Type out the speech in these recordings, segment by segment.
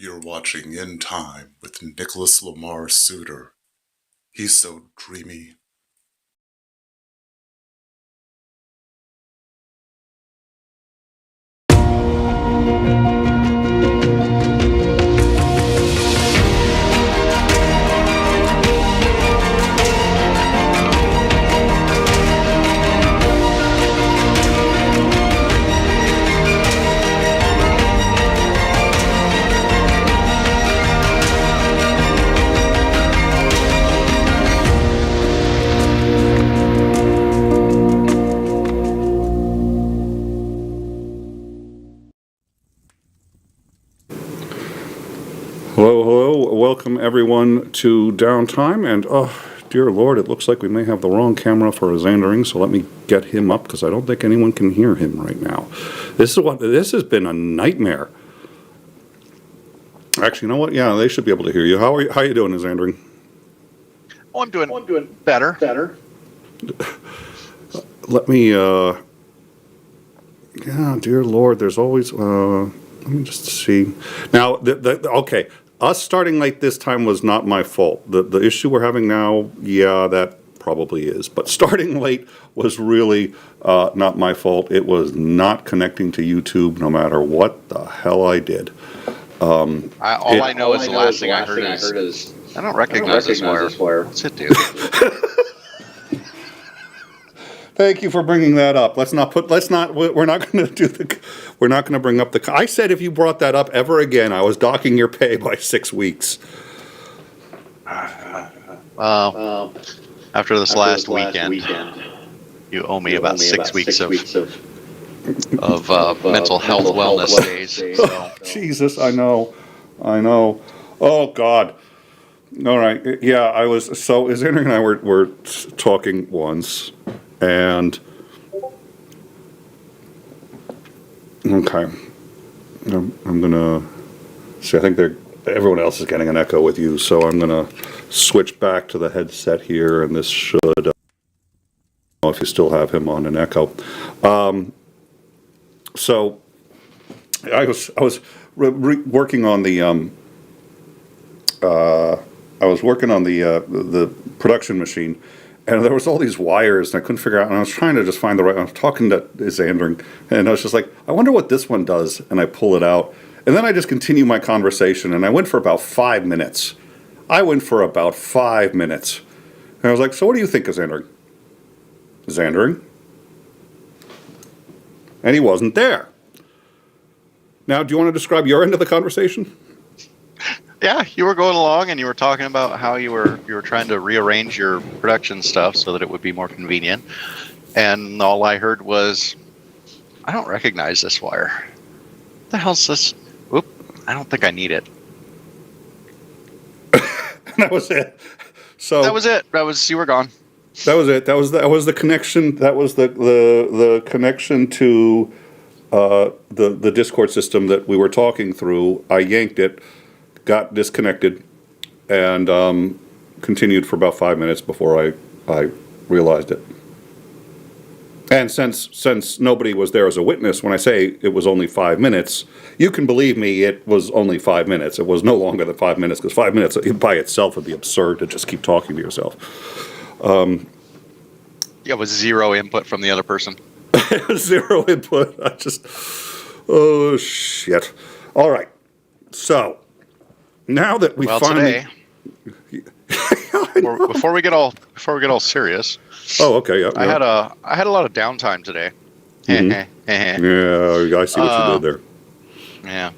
You're watching In Time with Nicholas Lamar Suter. He's so dreamy. Hello, welcome everyone to Downtime, and oh, dear Lord, it looks like we may have the wrong camera for Isandring, so let me get him up, because I don't think anyone can hear him right now. This has been a nightmare. Actually, you know what? Yeah, they should be able to hear you. How are you doing, Isandring? Oh, I'm doing better. Let me, yeah, dear Lord, there's always, let me just see. Now, okay, us starting late this time was not my fault. The issue we're having now, yeah, that probably is. But starting late was really not my fault. It was not connecting to YouTube no matter what the hell I did. I know is the last thing I heard is, I don't recognize this wire. What's it do? Thank you for bringing that up. We're not going to bring up the, I said if you brought that up ever again, I was docking your pay by 6 weeks. Well, after this last weekend, you owe me about 6 weeks of mental health wellness days. So. Oh, Jesus, I know. Oh, God. All right. Yeah, so Isandring and I were talking once. And, okay, I'm going to, see, I think everyone else is getting an echo with you, so I'm going to switch back to the headset here, and this should, if you still have him on an echo. So, I was working on the, the production machine. And there was all these wires, and I couldn't figure out, and I was trying to just find the right, I was talking to Isandring, and I was just like, I wonder what this one does, and I pull it out. And then I just continue my conversation, and I went for about 5 minutes. And I was like, so what do you think, Isandring? And he wasn't there. Now, do you want to describe your end of the conversation? Yeah, you were going along and you were talking about how you were trying to rearrange your production stuff so that it would be more convenient. And all I heard was, I don't recognize this wire. What the hell's this? Oop, I don't think I need it. That was it. So that was it. You were gone. That was it. That was the connection. That was the connection to the Discord system that we were talking through. I yanked it, got disconnected, and continued for about 5 minutes before I realized it. And since nobody was there as a witness, when I say it was only 5 minutes, you can believe me, it was only 5 minutes. It was no longer than 5 minutes, because 5 minutes by itself would be absurd to just keep talking to yourself. Yeah, with zero input from the other person. Zero input. Oh, shit. All right. So, now that we finally... Today, before we get all serious. Oh, okay. Yeah, I had a lot of downtime today. Mm-hmm. Yeah, I see what you did there. Yeah.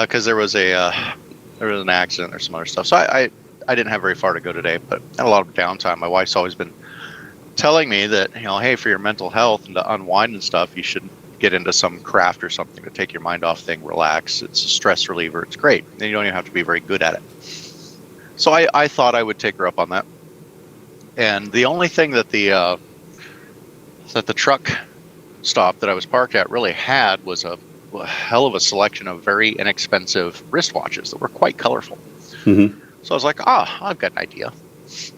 Because there was an accident or some other stuff. So I didn't have very far to go today, but I had a lot of downtime. My wife's always been telling me that, hey, for your mental health and to unwind and stuff, you should get into some craft or something to take your mind off thing, relax. It's a stress reliever. It's great. And you don't even have to be very good at it. So I thought I would take her up on that. And the only thing that the truck stop that I was parked at really had was a hell of a selection of very inexpensive wristwatches that were quite colorful. Mm-hmm. So I was like, I've got an idea.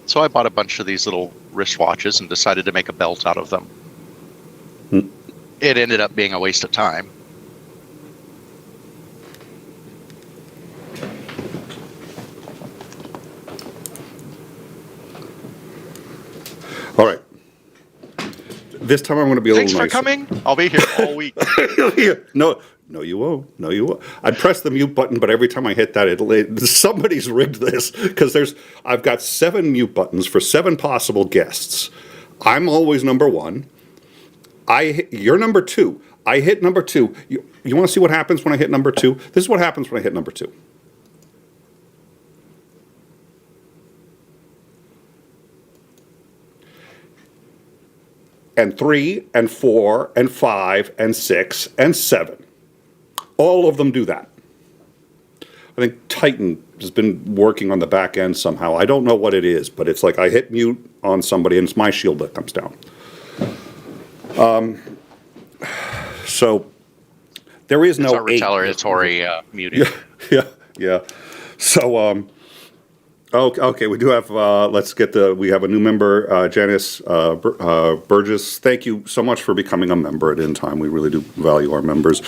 So I bought a bunch of these little wristwatches and decided to make a belt out of them. It ended up being a waste of time. All right. This time I'm going to be a Thanks little for nicer. coming. I'll be here all week. No, you won't. No, you won't. I'd press the mute button, but every time I hit that, somebody's rigged this because I've got 7 mute buttons for 7 possible guests. I'm always number 1. You're number 2. I hit number 2. You want to see what happens when I hit number 2? This is what happens when I hit number 2. And 3, and 4, and 5, and 6, and 7. All of them do that. I think Titan has been working on the back end somehow. I don't know what it is, but it's like I hit mute on somebody and it's my shield that comes down. So there is no It's our retaliatory muting. Yeah. So, okay, we do have, we have a new member, Janice Burgess. Thank you so much for becoming a member at InTime. We really do value our members.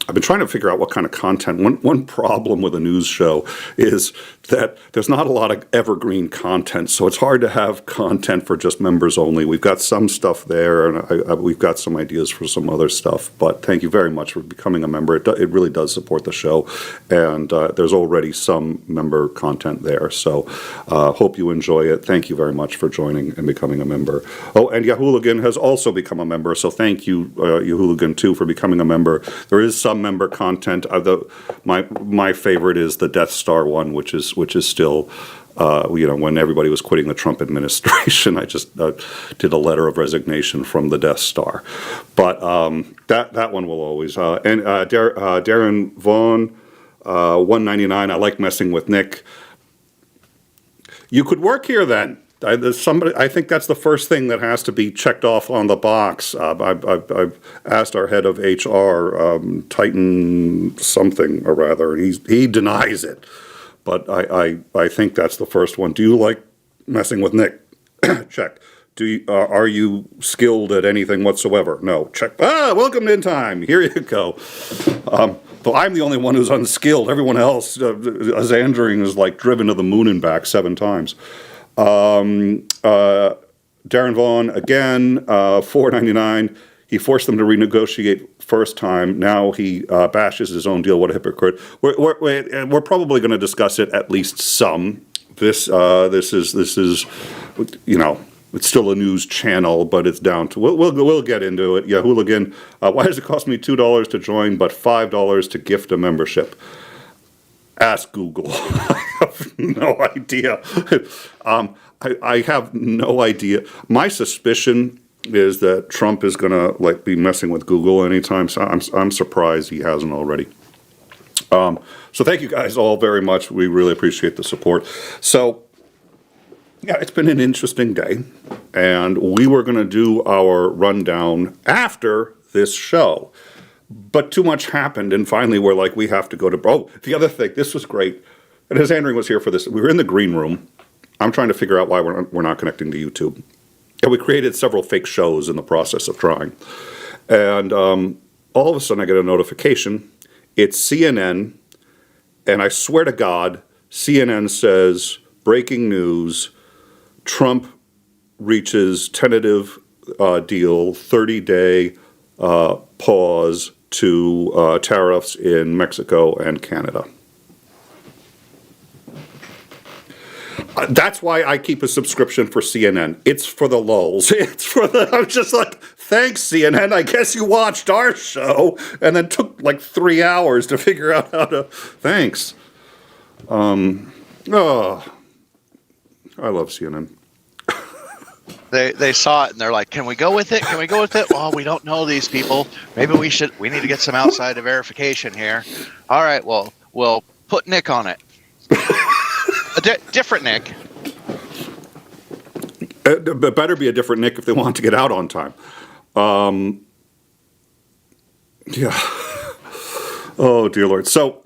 I've been trying to figure out what kind of content. One problem with a news show is that there's not a lot of evergreen content, so it's hard to have content for just members only. We've got some stuff there, and we've got some ideas for some other stuff, but thank you very much for becoming a member. It really does support the show, and there's already some member content there, so hope you enjoy it. Thank you very much for joining and becoming a member. Oh, and 𝐍𝐤𝐜𝐴𝐻 has also become a member, so thank you, 𝐍𝐤𝐜𝐴𝐻, too, for becoming a member. There is some member content. My favorite is the Death Star one, which is still, when everybody was quitting the Trump administration, I just did a letter of resignation from the Death Star. But that one will always. And Darren Vaughn, 199. I like messing with Nick. You could work here then. I think that's the first thing that has to be checked off on the box. I've asked our head of HR, Titan something or rather, he denies it. But I think that's the first one. Do you like messing with Nick? Check. Are you skilled at anything whatsoever? No. Check. Welcome to InTime. Here you go. But I'm the only one who's unskilled. Everyone else, Isandring is like driven to the moon and back 7 times. Darren Vaughn, again, $4.99. He forced them to renegotiate first time. Now he bashes his own deal. What a hypocrite. We're probably going to discuss it at least some. This is, it's still a news channel, but it's down to, we'll get into it. 𝐍𝐤𝐜𝐴𝐻, why does it cost me $2 to join, but $5 to gift a membership? Ask Google. I have no idea. I have no idea. My suspicion is that Trump is going to be messing with Google anytime. So I'm surprised he hasn't already. So thank you guys all very much. We really appreciate the support. So yeah, it's been an interesting day, and we were going to do our rundown after this show. But too much happened, and finally we're like, we have to go to... Oh, the other thing, this was great, and Isandring was here for this. We were in the green room. I'm trying to figure out why we're not connecting to YouTube. And we created several fake shows in the process of trying. And all of a sudden I get a notification. It's CNN, and I swear to God, CNN says, breaking news, Trump reaches tentative deal, 30-day pause to tariffs in Mexico and Canada. That's why I keep a subscription for CNN. It's for the lulz. I'm just like, thanks, CNN. I guess you watched our show and then took 3 hours to figure out how to. Thanks. I love CNN. They saw it and they're like, can we go with it? Can we go with it? Well, we don't know these people. Maybe we need to get some outside verification here. All right, well, we'll put Nick on it. Different Nick. But better be a different Nick if they want to get out on time. Yeah. Oh, dear Lord. So,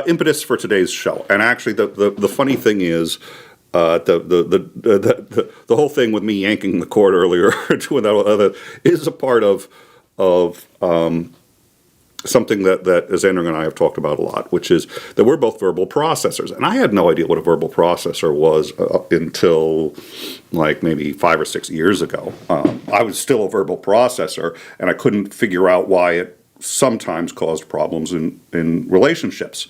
impetus for today's show. And actually, the funny thing is, the whole thing with me yanking the cord earlier, doing that other, is a part of something that Isandring and I have talked about a lot, which is that we're both verbal processors. And I had no idea what a verbal processor was until like maybe 5 or 6 years ago. I was still a verbal processor, and I couldn't figure out why it sometimes caused problems in relationships.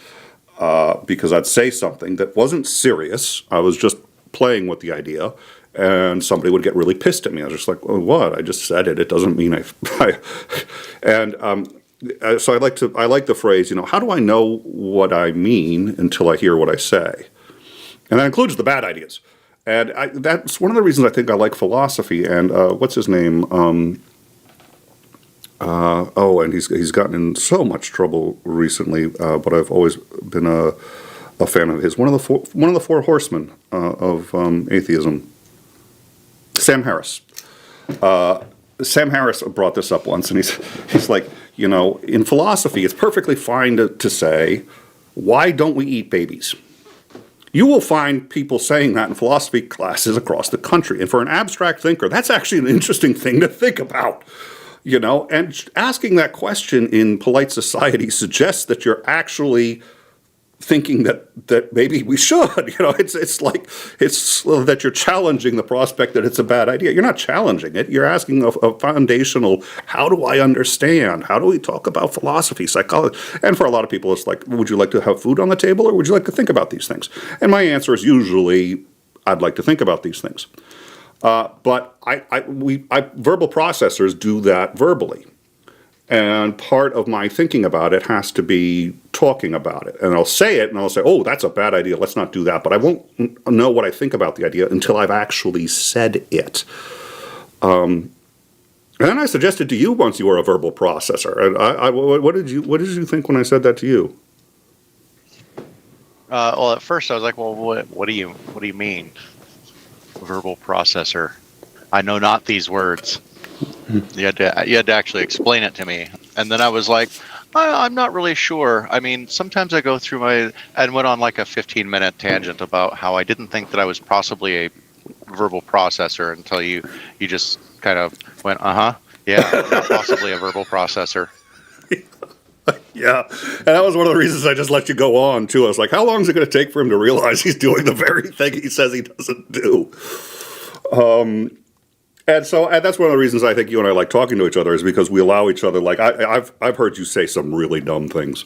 Because I'd say something that wasn't serious. I was just playing with the idea, and somebody would get really pissed at me. I was just like, well, what? I just said it. It doesn't mean so I like the phrase, how do I know what I mean until I hear what I say? And that includes the bad ideas. And that's one of the reasons I think I like philosophy. And what's his name? And he's gotten in so much trouble recently, but I've always been a fan of his. One of the four horsemen of atheism, Sam Harris. Sam Harris brought this up once, and he's like, in philosophy, it's perfectly fine to say, why don't we eat babies? You will find people saying that in philosophy classes across the country. And for an abstract thinker, that's actually an interesting thing to think about. And asking that question in polite society suggests that you're actually thinking that maybe we should. It's that you're challenging the prospect that it's a bad idea. You're not challenging it. You're asking a foundational, how do I understand? How do we talk about philosophy, psychology? And for a lot of people, it's like, would you like to have food on the table, or would you like to think about these things? And my answer is usually, I'd like to think about these things. But verbal processors do that verbally. And part of my thinking about it has to be talking about it. And I'll say it, and I'll say, oh, that's a bad idea, let's not do that. But I won't know what I think about the idea until I've actually said it. And then I suggested to you once you were a verbal processor. And what did you think when I said that to you? Well, at first I was like, well, what do you mean? Verbal processor. I know not these words. You had to actually explain it to me, and then I was like, I'm not really sure. I mean, sometimes I go through and went on like a 15-minute tangent about how I didn't think that I was possibly a verbal processor until you just kind of went, yeah, not possibly a verbal processor. Yeah, and that was one of the reasons I just let you go on too. I was like, how long is it going to take for him to realize he's doing the very thing he says he doesn't do? And that's one of the reasons I think you and I like talking to each other, is because we allow each other. Like I've heard you say some really dumb things,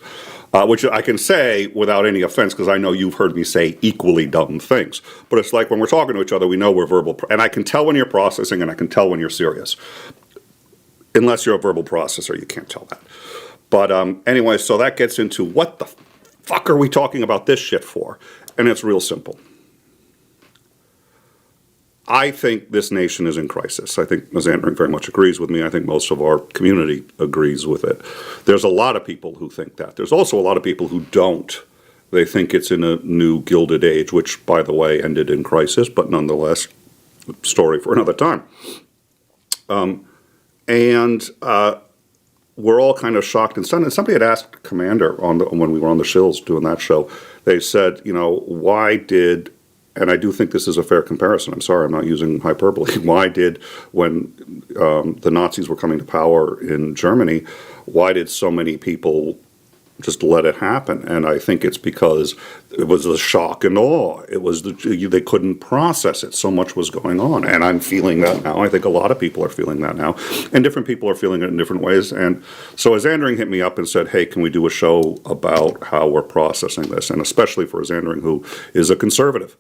which I can say without any offense, because I know you've heard me say equally dumb things. But it's like when we're talking to each other, we know we're verbal, and I can tell when you're processing, and I can tell when you're serious. Unless you're a verbal processor, you can't tell that. But anyway, so that gets into what the fuck are we talking about this shit for? And it's real simple. I think this nation is in crisis. I think Isandring very much agrees with me. I think most of our community agrees with it. There's a lot of people who think that. There's also a lot of people who don't. They think it's in a new Gilded Age, which, by the way, ended in crisis, but nonetheless, story for another time. We're all kind of shocked and stunned. And somebody had asked Commander when we were on the Shills doing that show, they said, why did, and I do think this is a fair comparison, I'm sorry, I'm not using hyperbole, why did, when the Nazis were coming to power in Germany, why did so many people just let it happen? And I think it's because it was the shock and awe. It was they couldn't process it. So much was going on. And I'm feeling that now. I think a lot of people are feeling that now. And different people are feeling it in different ways. And so Isandring hit me up and said, hey, can we do a show about how we're processing this? And especially for Isandring, who is a conservative.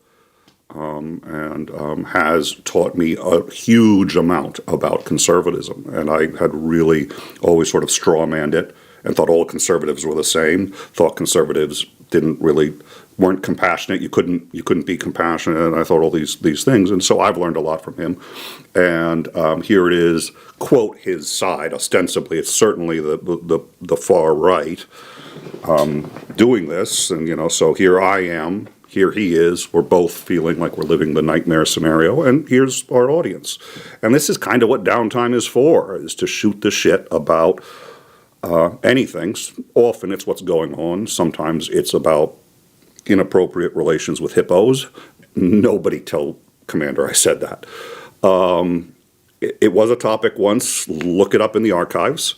And has taught me a huge amount about conservatism. And I had really always sort of strawmanned it and thought all conservatives were the same, thought conservatives weren't compassionate, you couldn't be compassionate, and I thought all these things. And so I've learned a lot from him. And here it is, quote, his side, ostensibly. It's certainly the far right doing this. And, so here I am. Here he is. We're both feeling like we're living the nightmare scenario, and here's our audience. And this is kind of what Downtime is for, is to shoot the shit about anything. Often it's what's going on. Sometimes it's about inappropriate relations with hippos. Nobody tell Commander I said that. It was a topic once. Look it up in the archives.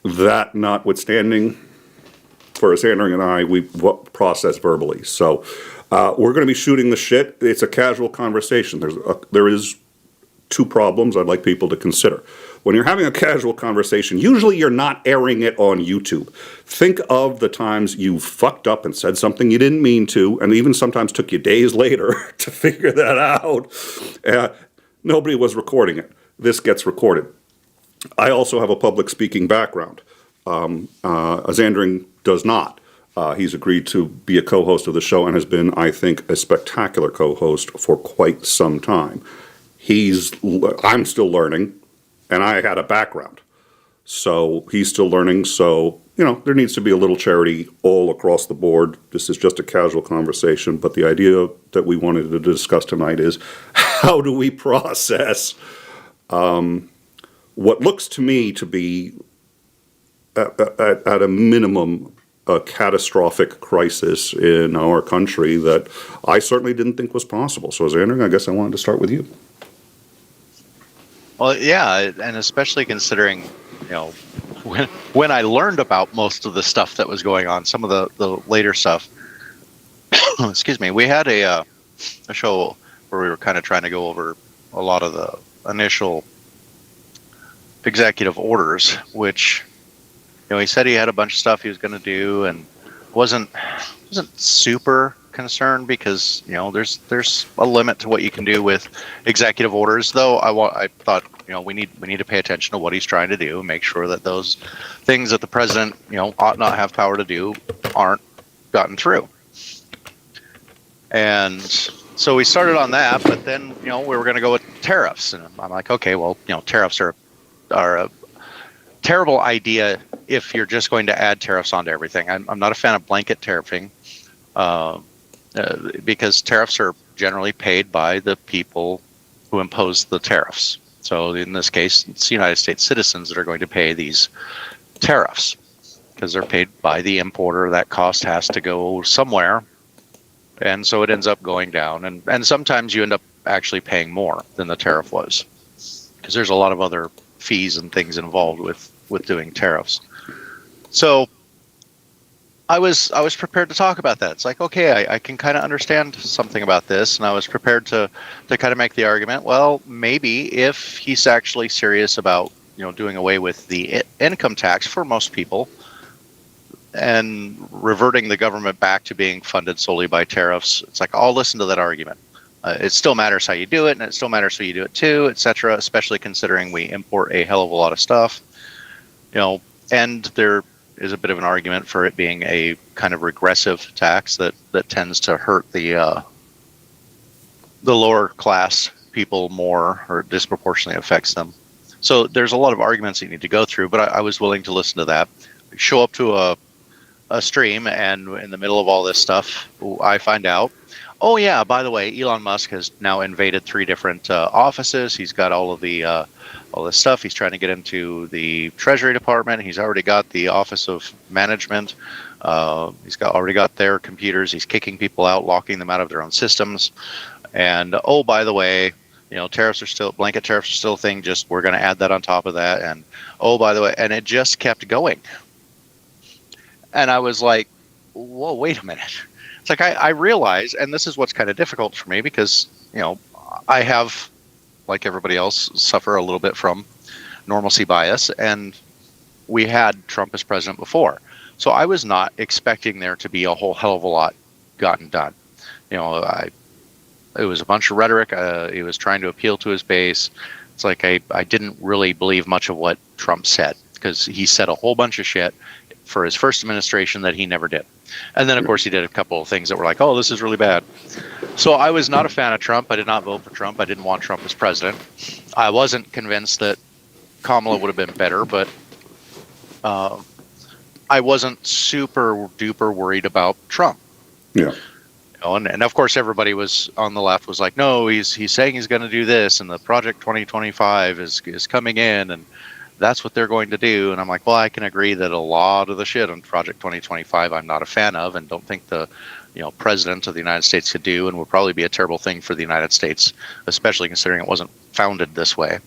That notwithstanding, for Isandring and I, we process verbally. So we're going to be shooting the shit. It's a casual conversation. There is two problems I'd like people to consider. When you're having a casual conversation, usually you're not airing it on YouTube. Think of the times you fucked up and said something you didn't mean to, and even sometimes took you days later to figure that out. Nobody was recording it. This gets recorded. I also have a public speaking background. Isandring does not. He's agreed to be a co-host of the show and has been, I think, a spectacular co-host for quite some time. I'm still learning, and I had a background. So he's still learning. So, there needs to be a little charity all across the board. This is just a casual conversation. But the idea that we wanted to discuss tonight is how do we process what looks to me to be, at a minimum, a catastrophic crisis in our country that I certainly didn't think was possible. So, Isandring, I guess I wanted to start with you. Well, yeah, and especially considering, when I learned about most of the stuff that was going on, some of the later stuff. Excuse me. We had a show where we were kind of trying to go over a lot of the initial executive orders, which, he said he had a bunch of stuff he was going to do, and wasn't super concerned because there's a limit to what you can do with executive orders. Though I thought we need to pay attention to what he's trying to do and make sure that those things that the president ought not have power to do aren't gotten through. And so we started on that, but then we were going to go with tariffs, and I'm like, okay, well, tariffs are a terrible idea if you're just going to add tariffs onto everything. I'm not a fan of blanket tariffing. Because tariffs are generally paid by the people who impose the tariffs. So in this case, it's the United States citizens that are going to pay these tariffs because they're paid by the importer. That cost has to go somewhere. And so it ends up going down. And sometimes you end up actually paying more than the tariff was because there's a lot of other fees and things involved with doing tariffs. So I was prepared to talk about that. It's like, okay, I can kind of understand something about this, and I was prepared to kind of make the argument. Well, maybe if he's actually serious about doing away with the income tax for most people and reverting the government back to being funded solely by tariffs, it's like I'll listen to that argument. It still matters how you do it, and it still matters who you do it to, etc. Especially considering we import a hell of a lot of stuff, and there is a bit of an argument for it being a kind of regressive tax that tends to hurt the lower class people more, or disproportionately affects them. So there's a lot of arguments that you need to go through, but I was willing to listen to that. Show up to a stream, and in the middle of all this stuff, I find out, oh yeah, by the way, Elon Musk has now invaded 3 different offices. He's got all of the all this stuff. He's trying to get into the Treasury Department. He's already got the Office of Management. He's already got their computers. He's kicking people out, locking them out of their own systems. And oh, by the way, blanket tariffs are still a thing. Just we're going to add that on top of that. And oh, by the way, and it just kept going. And I was like, whoa, wait a minute. It's like I realize, and this is what's kind of difficult for me because I have, like everybody else, suffer a little bit from normalcy bias, and we had Trump as president before. So I was not expecting there to be a whole hell of a lot gotten done. It was a bunch of rhetoric. He was trying to appeal to his base. It's like I didn't really believe much of what Trump said because he said a whole bunch of shit for his first administration that he never did. And then, of course, he did a couple of things that were like, oh, this is really bad. So I was not a fan of Trump. I did not vote for Trump. I didn't want Trump as president. I wasn't convinced that Kamala would have been better, but I wasn't super duper worried about Trump. Yeah. And of course, everybody was on the left was like, no, he's saying he's going to do this, and the Project 2025 is coming in, and that's what they're going to do. And I'm like, well, I can agree that a lot of the shit on Project 2025 I'm not a fan of and don't think the president of the United States could do, and would probably be a terrible thing for the United States, especially considering it wasn't founded this way.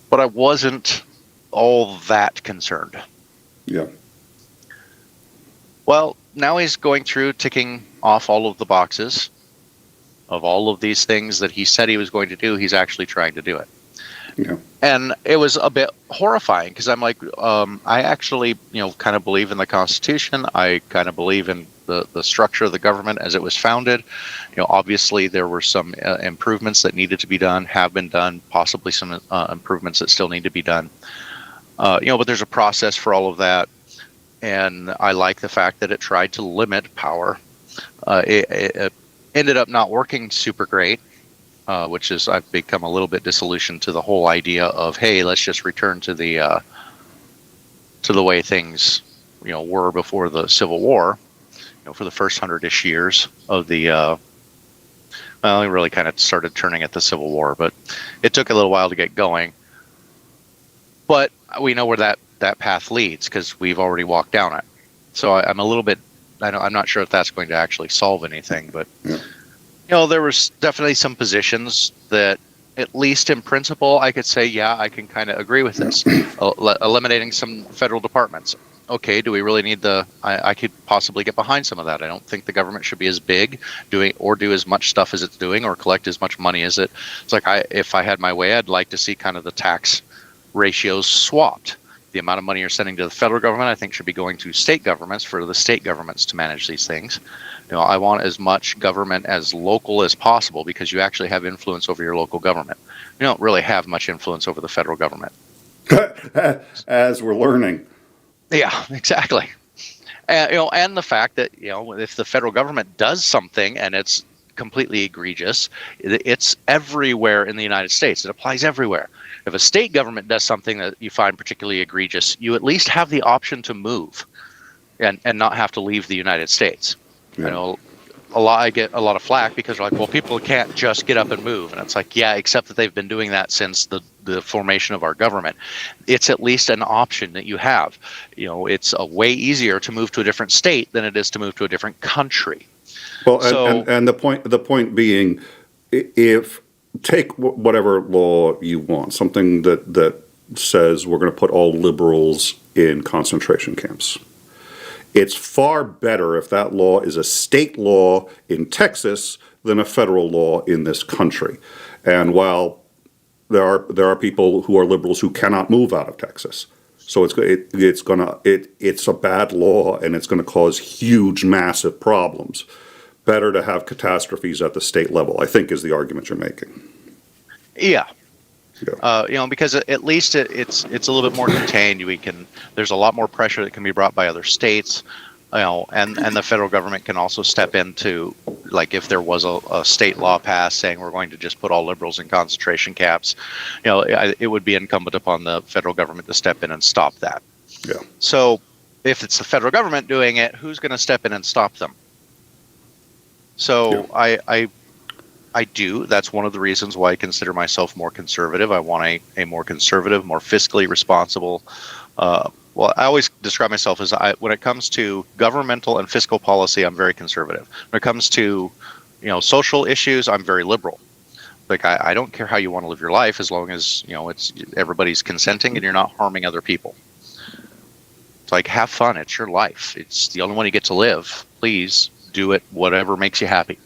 But I wasn't all that concerned. Yeah. Well, now he's going through ticking off all of the boxes of all of these things that he said he was going to do. He's actually trying to do it. Yeah. And it was a bit horrifying because I'm like, I actually, kind of believe in the Constitution. I kind of believe in the structure of the government as it was founded. Obviously there were some improvements that needed to be done, have been done, possibly some improvements that still need to be done. But there's a process for all of that. And I like the fact that it tried to limit power. It ended up not working super great. Which is, I've become a little bit disillusioned to the whole idea of, hey, let's just return to the way things, were before the Civil War. For the first 100-ish years of the, well, it really kind of started turning at the Civil War, but it took a little while to get going. But we know where that path leads because we've already walked down it. So I'm a little bit, I'm not sure if that's going to actually solve anything, but. Yeah. There was definitely some positions that, at least in principle, I could say, yeah, I can kind of agree with this. Eliminating some federal departments. Okay, do we really need I could possibly get behind some of that. I don't think the government should be as big, do as much stuff as it's doing, or collect as much money as it. It's like, if I had my way, I'd like to see kind of the tax ratios swapped. The amount of money you're sending to the federal government, I think, should be going to state governments for the state governments to manage these things. I want as much government as local as possible because you actually have influence over your local government. You don't really have much influence over the federal government. As we're learning. Yeah, exactly. And the fact that, if the federal government does something and it's completely egregious, it's everywhere in the United States. It applies everywhere. If a state government does something that you find particularly egregious, you at least have the option to move and not have to leave the United States. Yeah. I get a lot of flack because they're like, well, people can't just get up and move. And it's like, yeah, except that they've been doing that since the formation of our government. It's at least an option that you have. It's a way easier to move to a different state than it is to move to a different country. Well, and the point being, if take whatever law you want, something that says we're going to put all liberals in concentration camps. It's far better if that law is a state law in Texas than a federal law in this country. And while there are people who are liberals who cannot move out of Texas, so it's a bad law and it's going to cause huge, massive problems. Better to have catastrophes at the state level, I think, is the argument you're making. Yeah. Yeah. Because at least it's a little bit more contained. There's a lot more pressure that can be brought by other states, and the federal government can also step into, like, if there was a state law passed saying we're going to just put all liberals in concentration camps, it would be incumbent upon the federal government to step in and stop that. Yeah. So if it's the federal government doing it, who's going to step in and stop them? So yeah. I do. That's one of the reasons why I consider myself more conservative. I want a more conservative, more fiscally responsible. Well, I always describe myself as when it comes to governmental and fiscal policy, I'm very conservative. When it comes to, social issues, I'm very liberal. Like, I don't care how you want to live your life as long as, it's everybody's consenting and you're not harming other people. It's like, have fun. It's your life. It's the only one you get to live. Please do it, whatever makes you happy.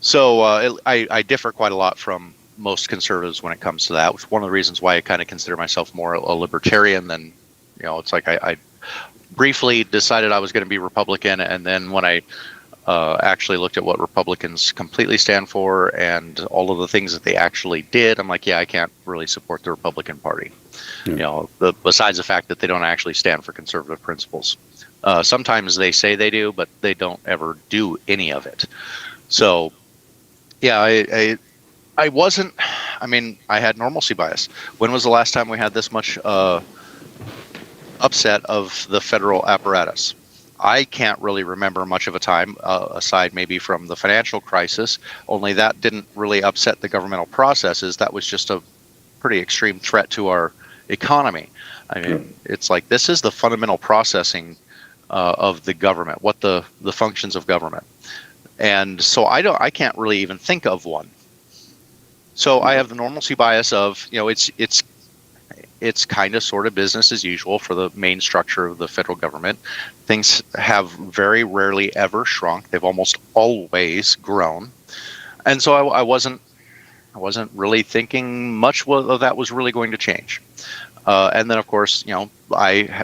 So I differ quite a lot from most conservatives when it comes to that, which is one of the reasons why I kind of consider myself more a libertarian than, it's like I briefly decided I was going to be Republican, and then when I actually looked at what Republicans completely stand for and all of the things that they actually did, I'm like, yeah, I can't really support the Republican Party. Yeah. Besides the fact that they don't actually stand for conservative principles. Sometimes they say they do, but they don't ever do any of it. So, yeah, I wasn't, I had normalcy bias. When was the last time we had this much upset of the federal apparatus? I can't really remember much of a time, aside maybe from the financial crisis, only that didn't really upset the governmental processes. That was just a pretty extreme threat to our economy. It's like, this is the fundamental processing of the government, what the functions of government. And so I can't really even think of one. So I have the normalcy bias of, it's it's kind of sort of business as usual for the main structure of the federal government. Things have very rarely ever shrunk. They've almost always grown. And so I wasn't really thinking much of that was really going to change. And then, of course,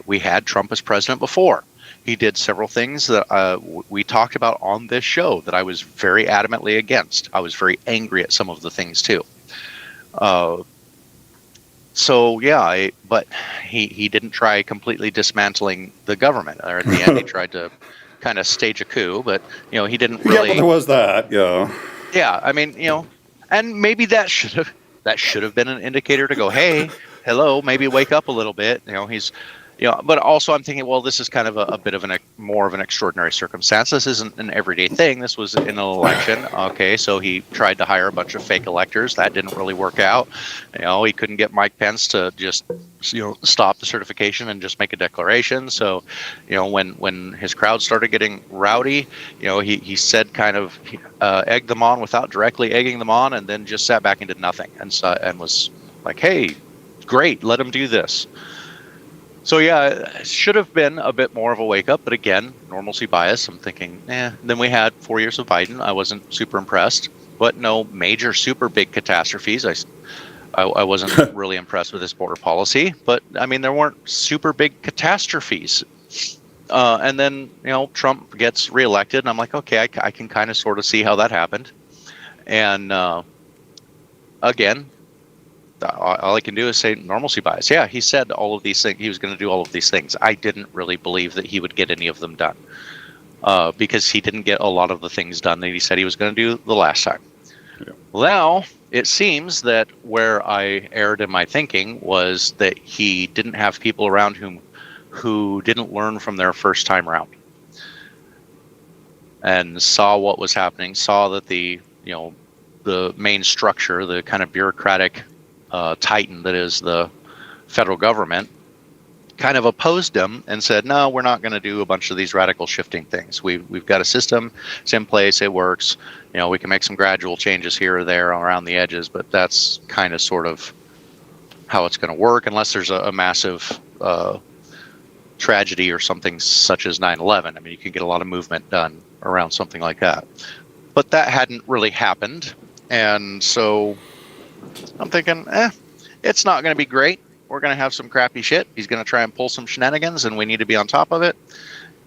we had Trump as president before. He did several things that we talked about on this show that I was very adamantly against. I was very angry at some of the things too. But he didn't try completely dismantling the government. Or at the end, he tried to kind of stage a coup, but he didn't really. Yeah, but there was that. Yeah. Yeah, I mean, and maybe that should have been an indicator to go, hey, hello, maybe wake up a little bit. He's. But also I'm thinking, well, this is kind of a bit of more of an extraordinary circumstance. This isn't an everyday thing. This was in an election. Okay, so he tried to hire a bunch of fake electors. That didn't really work out. He couldn't get Mike Pence to just stop the certification and just make a declaration. So, when his crowd started getting rowdy, he said kind of egged them on without directly egging them on, and then just sat back and did nothing, and was like, hey, great, let him do this. So yeah, it should have been a bit more of a wake up, but again, normalcy bias. I'm thinking, Then we had 4 years of Biden. I wasn't super impressed, but no major super big catastrophes. I wasn't really impressed with this border policy, but I mean, there weren't super big catastrophes. And then, Trump gets reelected, and I'm like, okay, I can kind of sort of see how that happened. And again, all I can do is say normalcy bias. Yeah, he said all of these things. He was going to do all of these things. I didn't really believe that he would get any of them done because he didn't get a lot of the things done that he said he was going to do the last time. Yeah. Well, now it seems that where I erred in my thinking was that he didn't have people around who didn't learn from their first time around and saw what was happening, saw that the main structure, the kind of bureaucratic titan that is the federal government, kind of opposed him and said, no, we're not going to do a bunch of these radical shifting things. We've got a system, it's in place, it works. We can make some gradual changes here or there around the edges, but that's kind of sort of how it's going to work unless there's a massive tragedy or something such as 9/11. I mean, you can get a lot of movement done around something like that. But that hadn't really happened. And so I'm thinking, it's not going to be great. We're going to have some crappy shit. He's going to try and pull some shenanigans, and we need to be on top of it.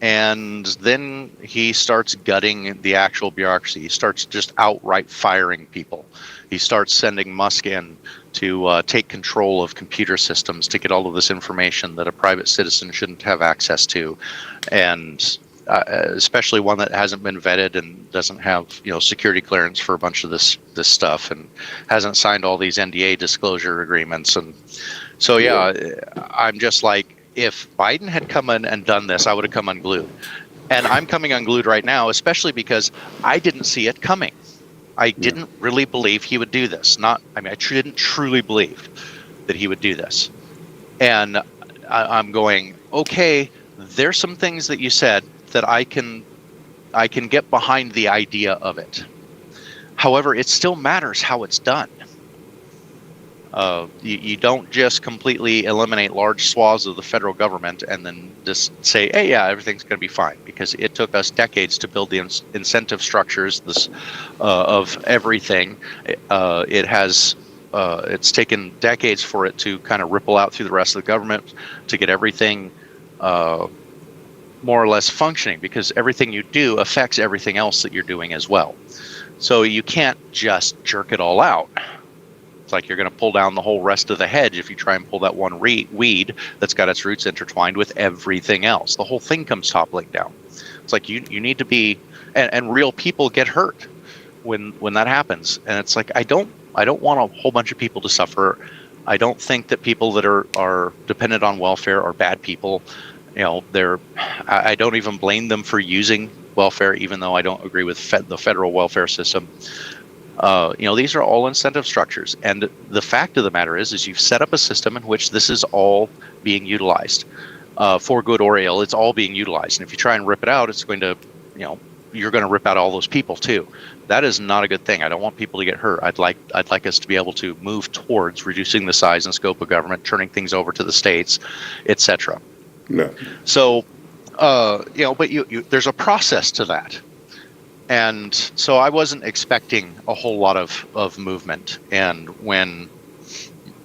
And then he starts gutting the actual bureaucracy. He starts just outright firing people. He starts sending Musk in to take control of computer systems to get all of this information that a private citizen shouldn't have access to. And especially one that hasn't been vetted and doesn't have security clearance for a bunch of this stuff and hasn't signed all these NDA disclosure agreements. And so I'm just like, if Biden had come in and done this, I would have come unglued. And I'm coming unglued right now, especially because I didn't see it coming. I didn't really believe he would do this. I didn't truly believe that he would do this. And I'm going, okay, there's some things that you said that I can get behind the idea of it. However, it still matters how it's done. You don't just completely eliminate large swaths of the federal government and then just say, hey, yeah, everything's going to be fine, because it took us decades to build the incentive structures of everything. It's taken decades for it to kind of ripple out through the rest of the government to get everything more or less functioning, because everything you do affects everything else that you're doing as well. So you can't just jerk it all out. It's like you're going to pull down the whole rest of the hedge if you try and pull that one weed that's got its roots intertwined with everything else. The whole thing comes toppling down. It's like you need to be, and real people get hurt when that happens. And it's like I don't want a whole bunch of people to suffer. I don't think that people that are dependent on welfare are bad people. I don't even blame them for using welfare, even though I don't agree with the federal welfare system. These are all incentive structures. And the fact of the matter is you've set up a system in which this is all being utilized. For good or ill, it's all being utilized. And if you try and rip it out, it's going to, you're going to rip out all those people too. That is not a good thing. I don't want people to get hurt. I'd like us to be able to move towards reducing the size and scope of government, turning things over to the states, etc. Yeah. So, but there's a process to that. And so I wasn't expecting a whole lot of movement. And when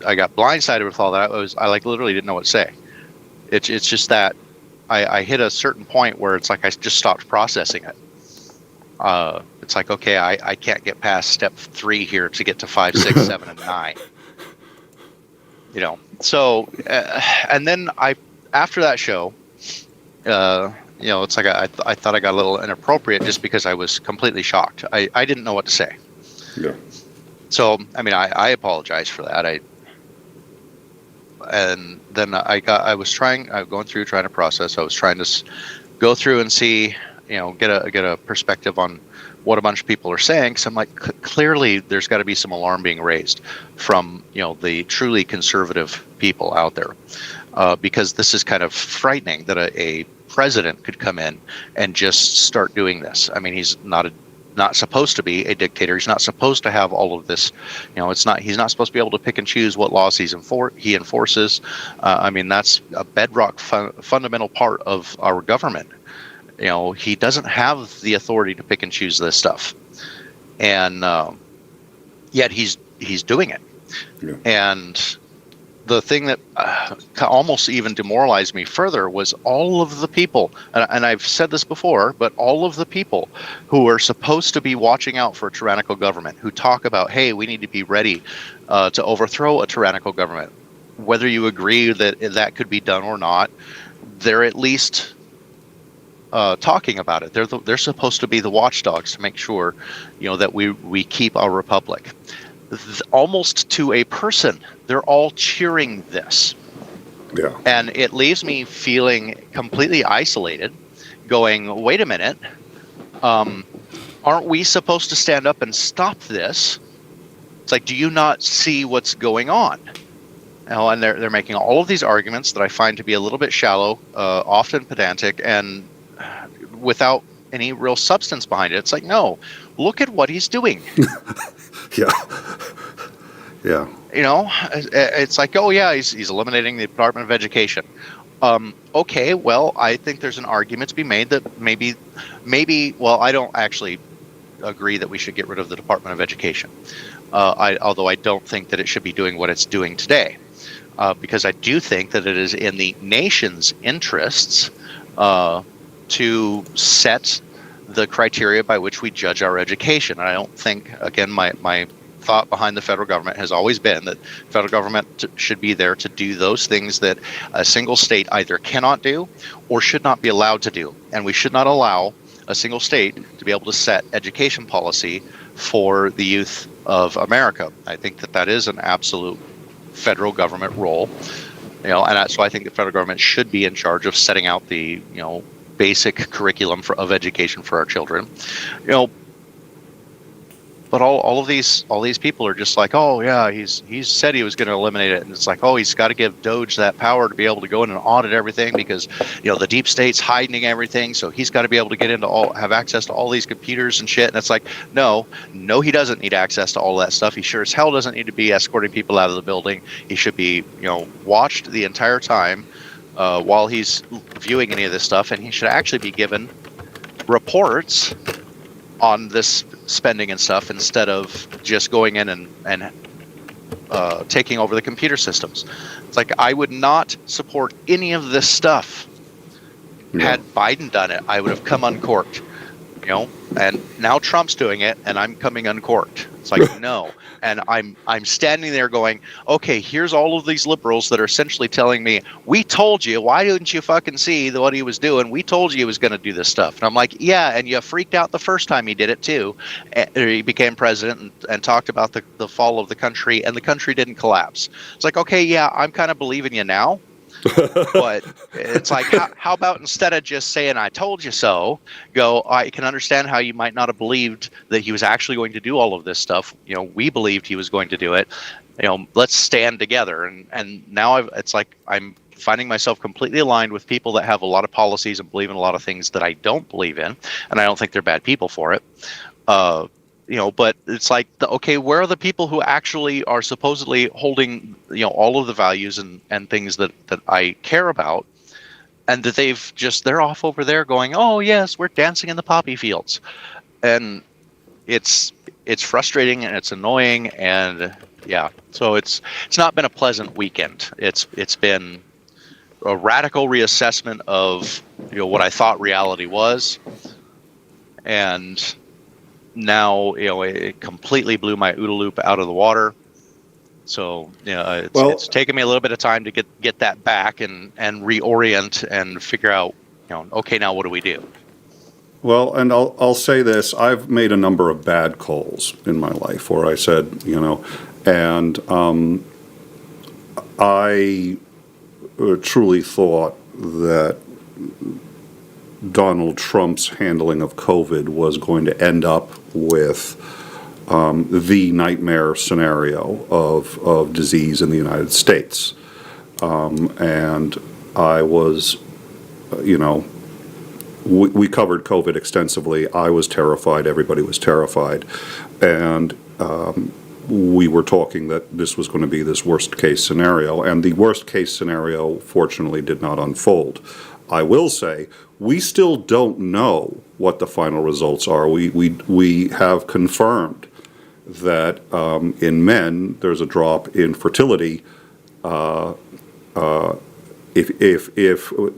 I got blindsided with all that, I literally didn't know what to say. It's just that I hit a certain point where it's like I just stopped processing it. It's like, okay, I can't get past step 3 here to get to 5, 6, 7, and 9. So and then after that show, it's like I thought I got a little inappropriate just because I was completely shocked. I didn't know what to say. Yeah. So I apologize for that. And then I was going through trying to process. I was trying to go through and see, get a perspective on what a bunch of people are saying. Because I'm like, clearly there's got to be some alarm being raised from the truly conservative people out there, because this is kind of frightening that a president could come in and just start doing this. I mean, he's not supposed to be a dictator. He's not supposed to have all of this. He's not supposed to be able to pick and choose what laws he enforces. That's a bedrock fundamental part of our government. He doesn't have the authority to pick and choose this stuff, and yet he's doing it. Yeah. And the thing that almost even demoralized me further was all of the people, and I've said this before, but all of the people who are supposed to be watching out for a tyrannical government, who talk about, hey, we need to be ready to overthrow a tyrannical government, whether you agree that could be done or not, they're at least talking about it. They're supposed to be the watchdogs to make sure, that we keep our republic. Almost to a person, they're all cheering this. Yeah. And it leaves me feeling completely isolated, going, wait a minute, aren't we supposed to stand up and stop this? It's like, do you not see what's going on? And they're making all of these arguments that I find to be a little bit shallow, often pedantic, and without any real substance behind it. It's like, no, look at what he's doing. Yeah. Yeah. It's like, oh yeah, he's eliminating the Department of Education. Okay, well, I think there's an argument to be made that maybe, well, I don't actually agree that we should get rid of the Department of Education. Although I don't think that it should be doing what it's doing today. Because I do think that it is in the nation's interests to set the criteria by which we judge our education. And I don't think, again, my thought behind the federal government has always been that federal government should be there to do those things that a single state either cannot do or should not be allowed to do. And we should not allow a single state to be able to set education policy for the youth of America. I think that is an absolute federal government role, and so I think the federal government should be in charge of setting out the basic curriculum of education for our children. But all of these people are just like, oh yeah, he's said he was going to eliminate it, and it's like, oh, he's got to give DOJ that power to be able to go in and audit everything because the deep state's hiding everything, so he's got to be able to get into have access to all these computers and shit. And it's like, no, he doesn't need access to all that stuff. He sure as hell doesn't need to be escorting people out of the building. He should be watched the entire time while he's viewing any of this stuff, and he should actually be given reports on this spending and stuff instead of just going in and taking over the computer systems. It's like, I would not support any of this stuff. No. Had Biden done it, I would have come uncorked, and now Trump's doing it and I'm coming uncorked. It's like, no. And I'm standing there going, okay, here's all of these liberals that are essentially telling me, we told you, why didn't you fucking see what he was doing? We told you he was going to do this stuff. And I'm like, yeah, and you freaked out the first time he did it too. He became president and talked about the fall of the country, and the country didn't collapse. It's like, okay, yeah, I'm kind of believing you now. But it's like, how about instead of just saying I told you so, go, I can understand how you might not have believed that he was actually going to do all of this stuff. We believed he was going to do it. Let's stand together. And now it's like I'm finding myself completely aligned with people that have a lot of policies and believe in a lot of things that I don't believe in, and I don't think they're bad people for it. But it's like, okay, where are the people who actually are supposedly holding, all of the values and things that I care about, and that they're off over there going, oh yes, we're dancing in the poppy fields, and it's frustrating and it's annoying, and yeah, so it's not been a pleasant weekend. It's been a radical reassessment of what I thought reality was, and now it completely blew my OODA loop out of the water. So it's taken me a little bit of time to get that back and reorient and figure out okay, now what do we do? Well, and I'll say this: I've made a number of bad calls in my life where I said, and I truly thought that Donald Trump's handling of COVID was going to end up with the nightmare scenario of disease in the United States. And I was, we covered COVID extensively. I was terrified. Everybody was terrified. And we were talking that this was going to be this worst case scenario. And the worst case scenario, fortunately, did not unfold. I will say, we still don't know what the final results are. We have confirmed that in men there's a drop in fertility. If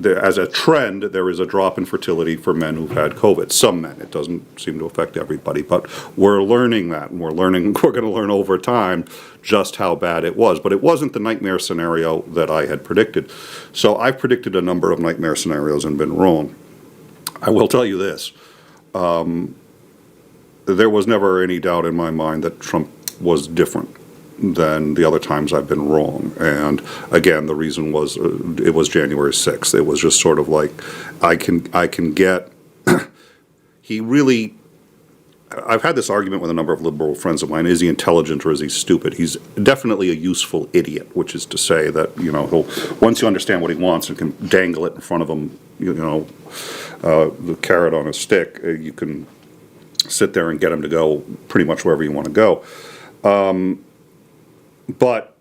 as a trend, there is a drop in fertility for men who've had COVID. Some men, it doesn't seem to affect everybody, but we're learning that, and we're going to learn over time just how bad it was. But it wasn't the nightmare scenario that I had predicted. So I've predicted a number of nightmare scenarios and been wrong. I will tell you this. There was never any doubt in my mind that Trump was different than the other times I've been wrong. And again, the reason was it was January 6th. It was just sort of like I can get he really. I've had this argument with a number of liberal friends of mine. Is he intelligent or is he stupid? He's definitely a useful idiot, which is to say that he'll, once you understand what he wants and can dangle it in front of him, the carrot on a stick, you can sit there and get him to go pretty much wherever you want to go. But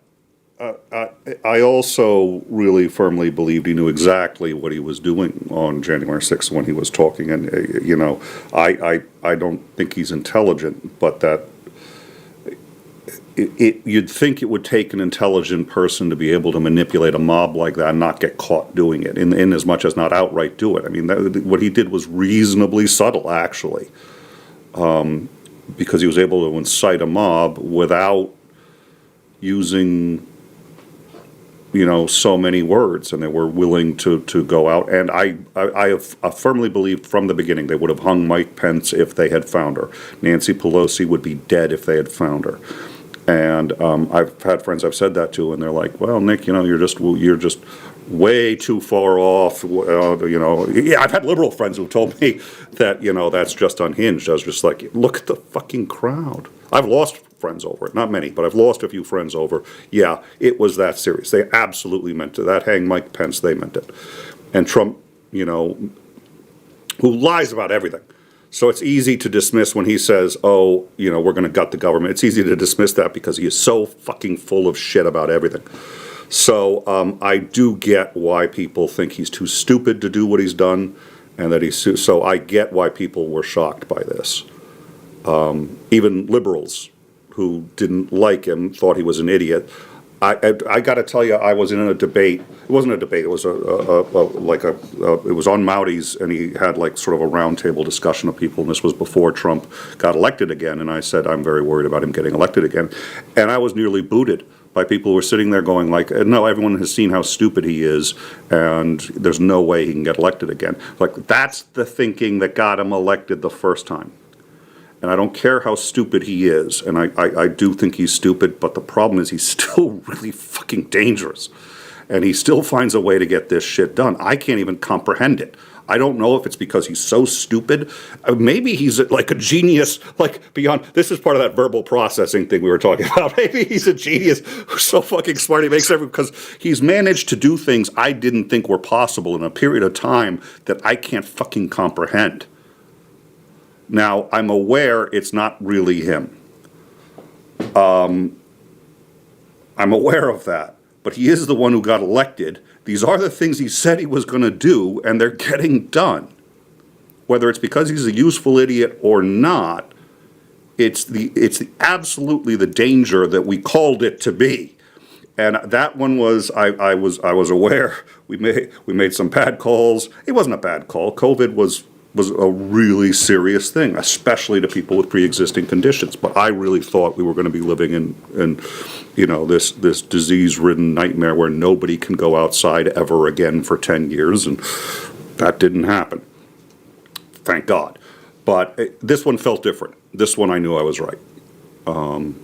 I also really firmly believed he knew exactly what he was doing on January 6th when he was talking. And, I don't think he's intelligent, but that you'd think it would take an intelligent person to be able to manipulate a mob like that and not get caught doing it, in as much as not outright do it. I mean, what he did was reasonably subtle, actually, because he was able to incite a mob without using so many words, and they were willing to go out. And I firmly believed from the beginning they would have hung Mike Pence if they had found her. Nancy Pelosi would be dead if they had found her. And I've had friends I've said that to, and they're like, "Well, Nick, you're just way too far off." Yeah, I've had liberal friends who've told me that that's just unhinged. I was just like, look at the fucking crowd. I've lost friends over it, not many, but I've lost a few friends over. Yeah, it was that serious. They absolutely meant it. That hang Mike Pence, they meant it. And Trump, who lies about everything. So it's easy to dismiss when he says, "Oh, we're going to gut the government." It's easy to dismiss that because he is so fucking full of shit about everything. So I do get why people think he's too stupid to do what he's done, and that so I get why people were shocked by this. Even liberals who didn't like him thought he was an idiot. I got to tell you, I was in a debate. It wasn't a debate. It was it was on Maudi's, and he had sort of a roundtable discussion of people. And this was before Trump got elected again. And I said, I'm very worried about him getting elected again. And I was nearly booted by people who were sitting there going no, everyone has seen how stupid he is, and there's no way he can get elected again. That's the thinking that got him elected the first time. And I don't care how stupid he is, and I do think he's stupid, but the problem is he's still really fucking dangerous. And he still finds a way to get this shit done. I can't even comprehend it. I don't know if it's because he's so stupid. Maybe he's like a genius, like beyond. This is part of that verbal processing thing we were talking about. Maybe he's a genius who's so fucking smart he makes every, because he's managed to do things I didn't think were possible in a period of time that I can't fucking comprehend. Now, I'm aware it's not really him. I'm aware of that. But he is the one who got elected. These are the things he said he was going to do, and they're getting done. Whether it's because he's a useful idiot or not, it's absolutely the danger that we called it to be. And that one was, I was aware. We made some bad calls. It wasn't a bad call. COVID was a really serious thing, especially to people with pre-existing conditions. But I really thought we were going to be living in this disease-ridden nightmare where nobody can go outside ever again for 10 years, and that didn't happen. Thank God. But this one felt different. This one I knew I was right. And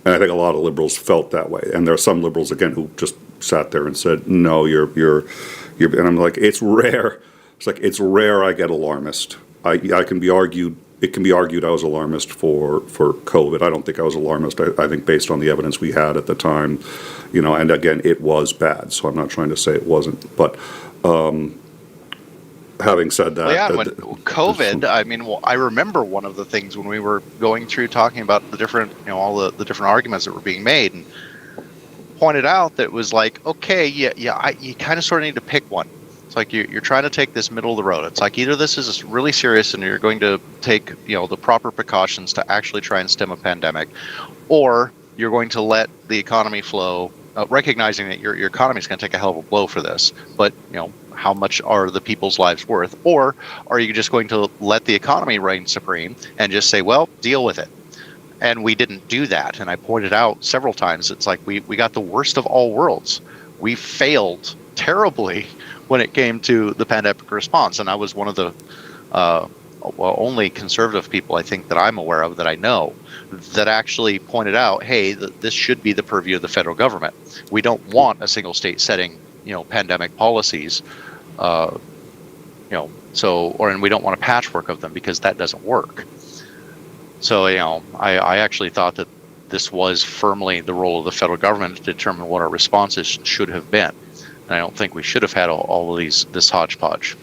I think a lot of liberals felt that way. And there are some liberals, again, who just sat there and said, no, you're and I'm like, it's rare. It's like, it's rare I get alarmist. It can be argued I was alarmist for COVID. I don't think I was alarmist. I think based on the evidence we had at the time, and again, it was bad. So I'm not trying to say it wasn't. But having said that. Well, yeah, when COVID, I remember one of the things when we were going through talking about the different, all the different arguments that were being made, and pointed out that it was like, okay, you kind of sort of need to pick one. It's like you're trying to take this middle of the road. It's like either this is really serious and you're going to take the proper precautions to actually try and stem a pandemic, or you're going to let the economy flow, recognizing that your economy is going to take a hell of a blow for this. But how much are the people's lives worth? Or are you just going to let the economy reign supreme and just say, well, deal with it? And we didn't do that. And I pointed out several times, it's like we got the worst of all worlds. We failed terribly when it came to the pandemic response. And I was one of the only conservative people I think that I'm aware of, that I know, that actually pointed out, hey, this should be the purview of the federal government. We don't want a single state setting, pandemic policies, and we don't want a patchwork of them, because that doesn't work. So, I actually thought that this was firmly the role of the federal government to determine what our responses should have been. And I don't think we should have had all of this hodgepodge.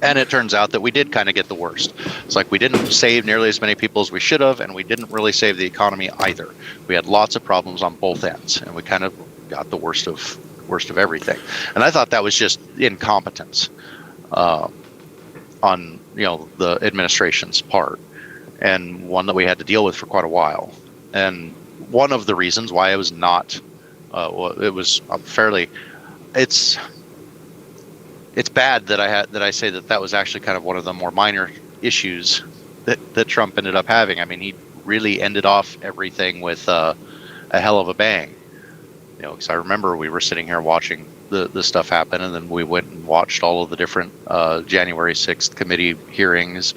And it turns out that we did kind of get the worst. It's like we didn't save nearly as many people as we should have, and we didn't really save the economy either. We had lots of problems on both ends, and we kind of got the worst of everything. And I thought that was just incompetence on the administration's part, and one that we had to deal with for quite a while. And one of the reasons why I was not, it was fairly. It's bad that I say that was actually kind of one of the more minor issues that Trump ended up having. I mean, he really ended off everything with a hell of a bang. Because I remember we were sitting here watching the stuff happen, and then we went and watched all of the different January 6th committee hearings,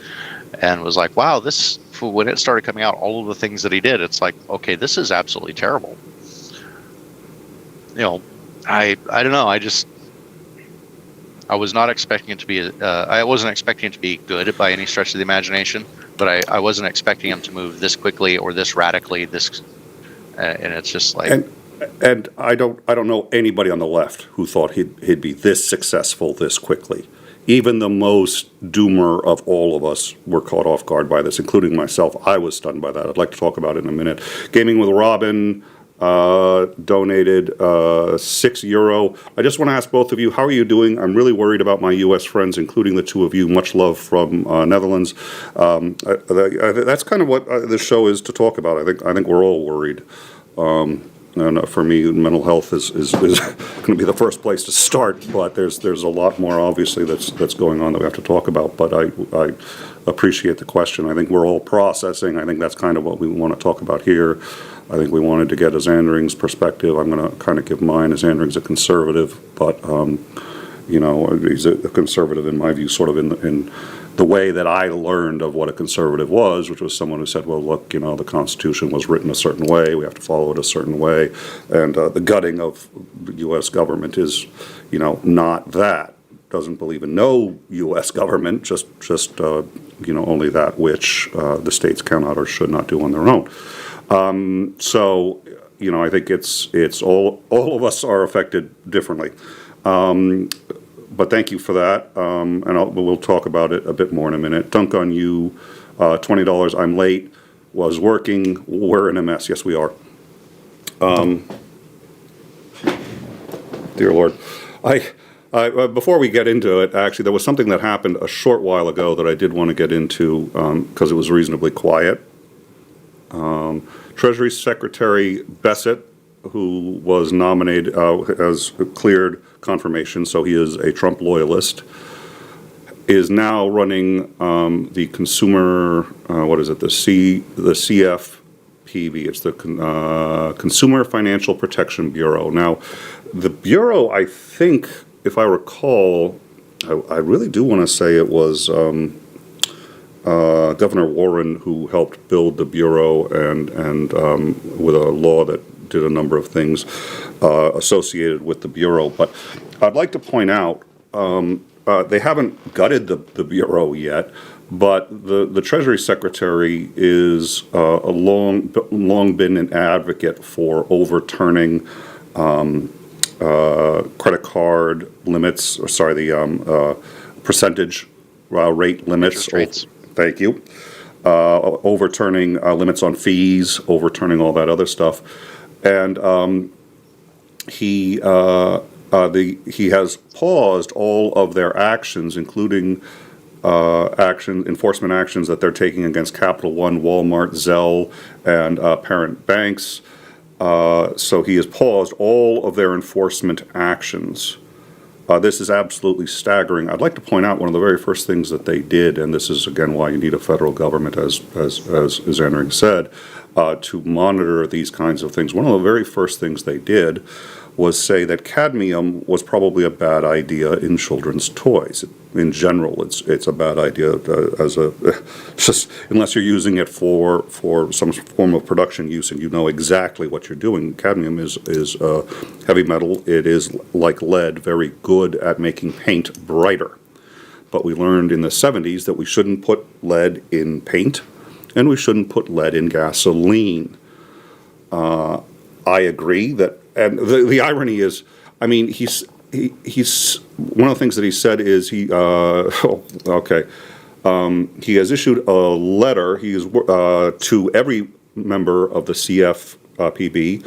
and was like, wow, this, when it started coming out, all of the things that he did, it's like, okay, this is absolutely terrible. I don't know. I was not expecting it to be. I wasn't expecting it to be good by any stretch of the imagination, but I wasn't expecting him to move this quickly or this radically. And it's just like. And I don't know anybody on the left who thought he'd be this successful this quickly. Even the most doomer of all of us were caught off guard by this, including myself. I was stunned by that. I'd like to talk about it in a minute. Gaming with Robin donated €6. I just want to ask both of you, how are you doing? I'm really worried about my U.S. friends, including the two of you. Much love from Netherlands. That's kind of what this show is to talk about. I think we're all worried. And for me, mental health is going to be the first place to start. But there's a lot more, obviously, that's going on that we have to talk about. But I appreciate the question. I think we're all processing. I think that's kind of what we want to talk about here. I think we wanted to get Isandring's perspective. I'm going to kind of give mine. Isandring's a conservative, but he's a conservative in my view, sort of in the way that I learned of what a conservative was, which was someone who said, well, look, the Constitution was written a certain way, we have to follow it a certain way, and the gutting of the U.S. government is, not that. doesn't believe in no U.S. government, just only that which the states cannot or should not do on their own. So, I think it's all of us are affected differently. But thank you for that, and we'll talk about it a bit more in a minute. Dunk on you, $20. I'm late. Was working. We're in a mess. Yes, we are. Dear Lord, before we get into it, actually, there was something that happened a short while ago that I did want to get into because it was reasonably quiet. Treasury Secretary Bessent, who was nominated, has cleared confirmation, so he is a Trump loyalist, is now running the consumer, the CFPB. It's the Consumer Financial Protection Bureau. Now, the Bureau, I think, if I recall, I really do want to say it was Governor Warren who helped build the Bureau and with a law that did a number of things associated with the Bureau. But I'd like to point out, they haven't gutted the Bureau yet, but the Treasury Secretary is long been an advocate for overturning credit card limits, the percentage rate limits. Rates. Thank you. Overturning limits on fees, overturning all that other stuff, and he has paused all of their actions, including enforcement actions that they're taking against Capital One, Walmart, Zelle, and parent banks. So he has paused all of their enforcement actions. This is absolutely staggering. I'd like to point out one of the very first things that they did, and this is again why you need a federal government, as Isandring said, to monitor these kinds of things. One of the very first things they did was say that cadmium was probably a bad idea in children's toys. In general, it's a bad idea just unless you're using it for some form of production use and you know exactly what you're doing. Cadmium is heavy metal. It is like lead, very good at making paint brighter. But we learned in the 70s that we shouldn't put lead in paint and we shouldn't put lead in gasoline. I agree that. And the irony is, I mean, he's one of the things that he said is he has issued a letter to every member of the CFPB.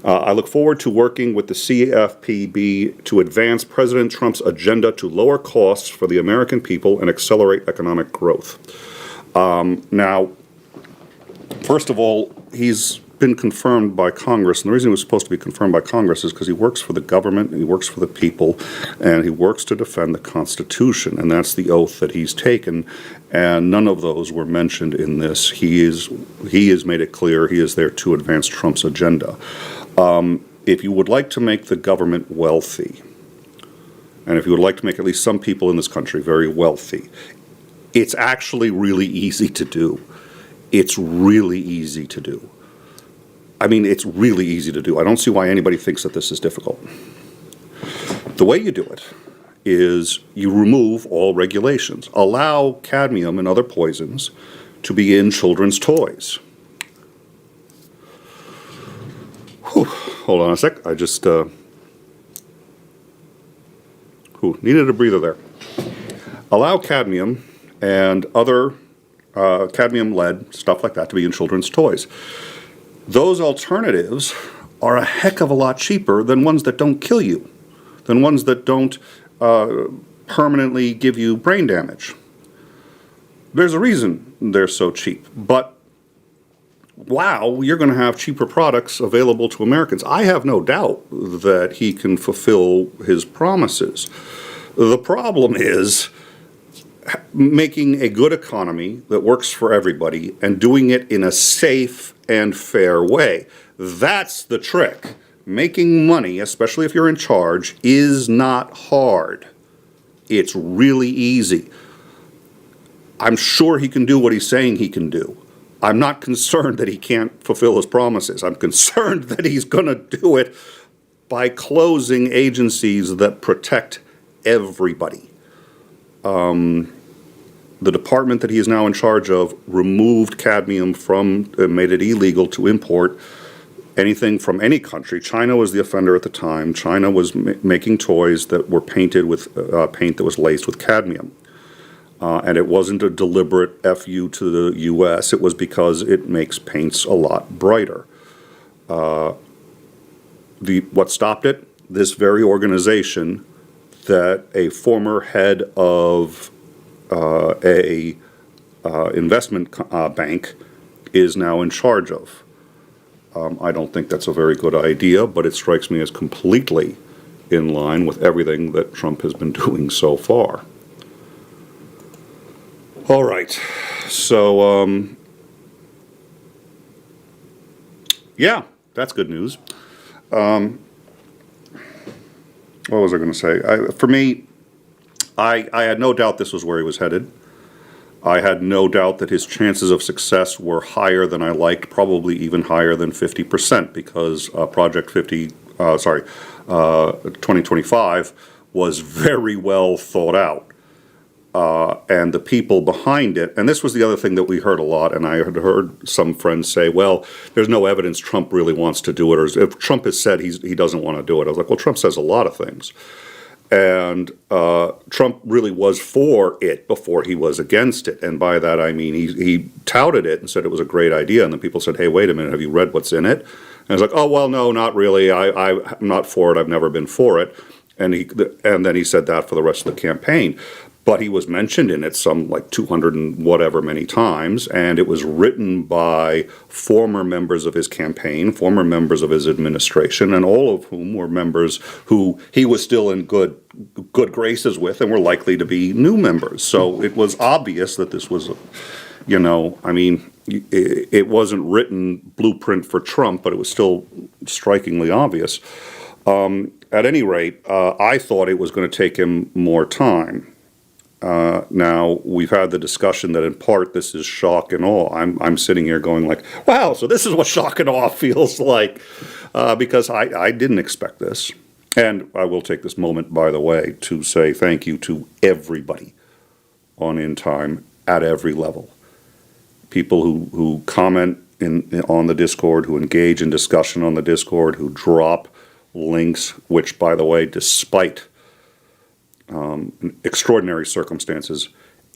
I look forward to working with the CFPB to advance President Trump's agenda to lower costs for the American people and accelerate economic growth. Now, first of all, he's been confirmed by Congress, and the reason he was supposed to be confirmed by Congress is because he works for the government, and he works for the people, and he works to defend the Constitution, and that's the oath that he's taken, and none of those were mentioned in this. He has made it clear he is there to advance Trump's agenda. If you would like to make the government wealthy, and if you would like to make at least some people in this country very wealthy, it's actually really easy to do. It's really easy to do. I mean, it's really easy to do. I don't see why anybody thinks that this is difficult. The way you do it is you remove all regulations. Allow cadmium and other poisons to be in children's toys. Whew. Hold on a sec. I just needed a breather there. Allow cadmium and other cadmium, lead, stuff like that to be in children's toys. Those alternatives are a heck of a lot cheaper than ones that don't kill you, than ones that don't permanently give you brain damage. There's a reason they're so cheap, but wow, you're going to have cheaper products available to Americans. I have no doubt that he can fulfill his promises. The problem is making a good economy that works for everybody and doing it in a safe and fair way. That's the trick. Making money, especially if you're in charge, is not hard. It's really easy. I'm sure he can do what he's saying he can do. I'm not concerned that he can't fulfill his promises. I'm concerned that he's going to do it by closing agencies that protect everybody. The department that he is now in charge of removed cadmium made it illegal to import anything from any country. China was the offender at the time. China was making toys that were painted with paint that was laced with cadmium. And it wasn't a deliberate FU to the U.S. It was because it makes paints a lot brighter. What stopped it? This very organization that a former head of a investment bank is now in charge of. I don't think that's a very good idea, but it strikes me as completely in line with everything that Trump has been doing so far. All right, so yeah, that's good news. What was I going to say? For me, I had no doubt this was where he was headed. I had no doubt that his chances of success were higher than I liked, probably even higher than 50%, because Project 2025 was very well thought out. And the people behind it, and this was the other thing that we heard a lot, and I had heard some friends say, well, there's no evidence Trump really wants to do it, or if Trump has said he doesn't want to do it. I was like, well, Trump says a lot of things. And Trump really was for it before he was against it. And by that I mean he touted it and said it was a great idea. And then people said, hey, wait a minute, have you read what's in it? And I was like, oh, well, no, not really. I'm not for it. I've never been for it. And then he said that for the rest of the campaign. But he was mentioned in it some like 200 and whatever many times, and it was written by former members of his campaign, former members of his administration, and all of whom were members who he was still in good graces with and were likely to be new members. So it was obvious that this was, it wasn't written blueprint for Trump, but it was still strikingly obvious. At any rate, I thought it was going to take him more time. Now, we've had the discussion that in part this is shock and awe. I'm sitting here going like, wow, so this is what shock and awe feels like, because I didn't expect this. And I will take this moment, by the way, to say thank you to everybody on In Time at every level. People who comment on the Discord, who engage in discussion on the Discord, who drop links, which, by the way, despite extraordinary circumstances,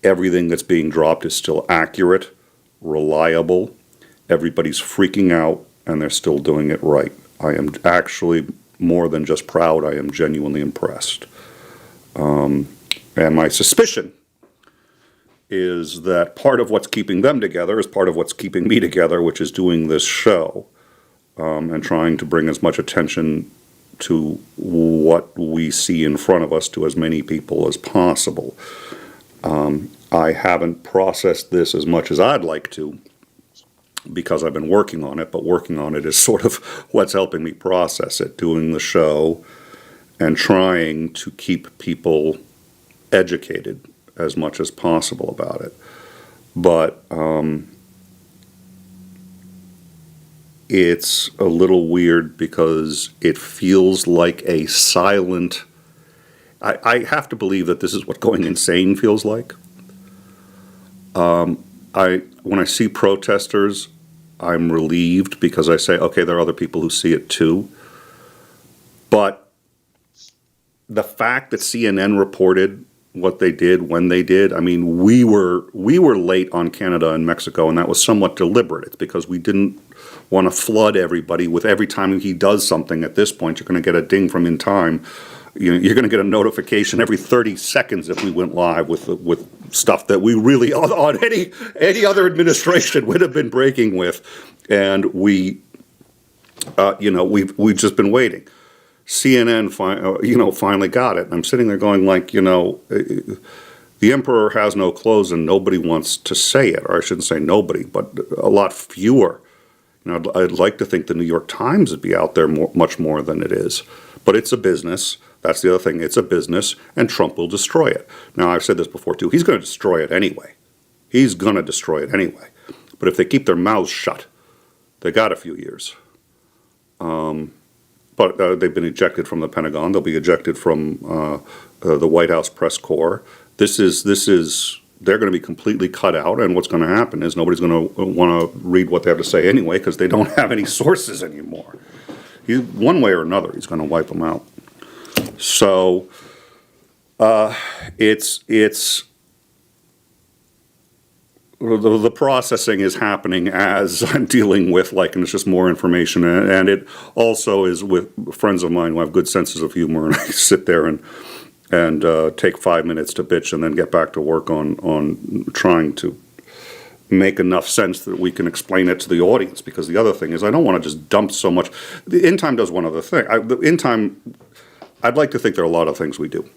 everything that's being dropped is still accurate, reliable. Everybody's freaking out, and they're still doing it right. I am actually more than just proud. I am genuinely impressed. And my suspicion is that part of what's keeping them together is part of what's keeping me together, which is doing this show and trying to bring as much attention to what we see in front of us to as many people as possible. I haven't processed this as much as I'd like to because I've been working on it, but working on it is sort of what's helping me process it, doing the show and trying to keep people educated as much as possible about it. But it's a little weird because it feels like a silent... I have to believe that this is what going insane feels like. When I see protesters, I'm relieved because I say, okay, there are other people who see it too. But the fact that CNN reported what they did when they did, I mean, we were late on Canada and Mexico, and that was somewhat deliberate. It's because we didn't want to flood everybody with every time he does something. At this point, you're going to get a ding from In Time. You're going to get a notification every 30 seconds if we went live with stuff that we really on any other administration would have been breaking with, and we've just been waiting. CNN finally got it, and I'm sitting there going like, the emperor has no clothes and nobody wants to say it, or I shouldn't say nobody, but a lot fewer. I'd like to think the New York Times would be out there much more than it is, but it's a business. That's the other thing. It's a business, and Trump will destroy it. Now, I've said this before, too. He's going to destroy it anyway. He's going to destroy it anyway. But if they keep their mouths shut, they got a few years. but they've been ejected from the Pentagon. They'll be ejected from the White House press corps. This is they're going to be completely cut out, and what's going to happen is nobody's going to want to read what they have to say anyway because they don't have any sources anymore. One way or another, he's going to wipe them out. So it's the processing is happening as I'm dealing with, and it's just more information, and it also is with friends of mine who have good senses of humor, and I sit there and take 5 minutes to bitch and then get back to work on trying to make enough sense that we can explain it to the audience, because the other thing is I don't want to just dump so much. The End Time does one other thing. The End Time, I'd like to think there are a lot of things we do,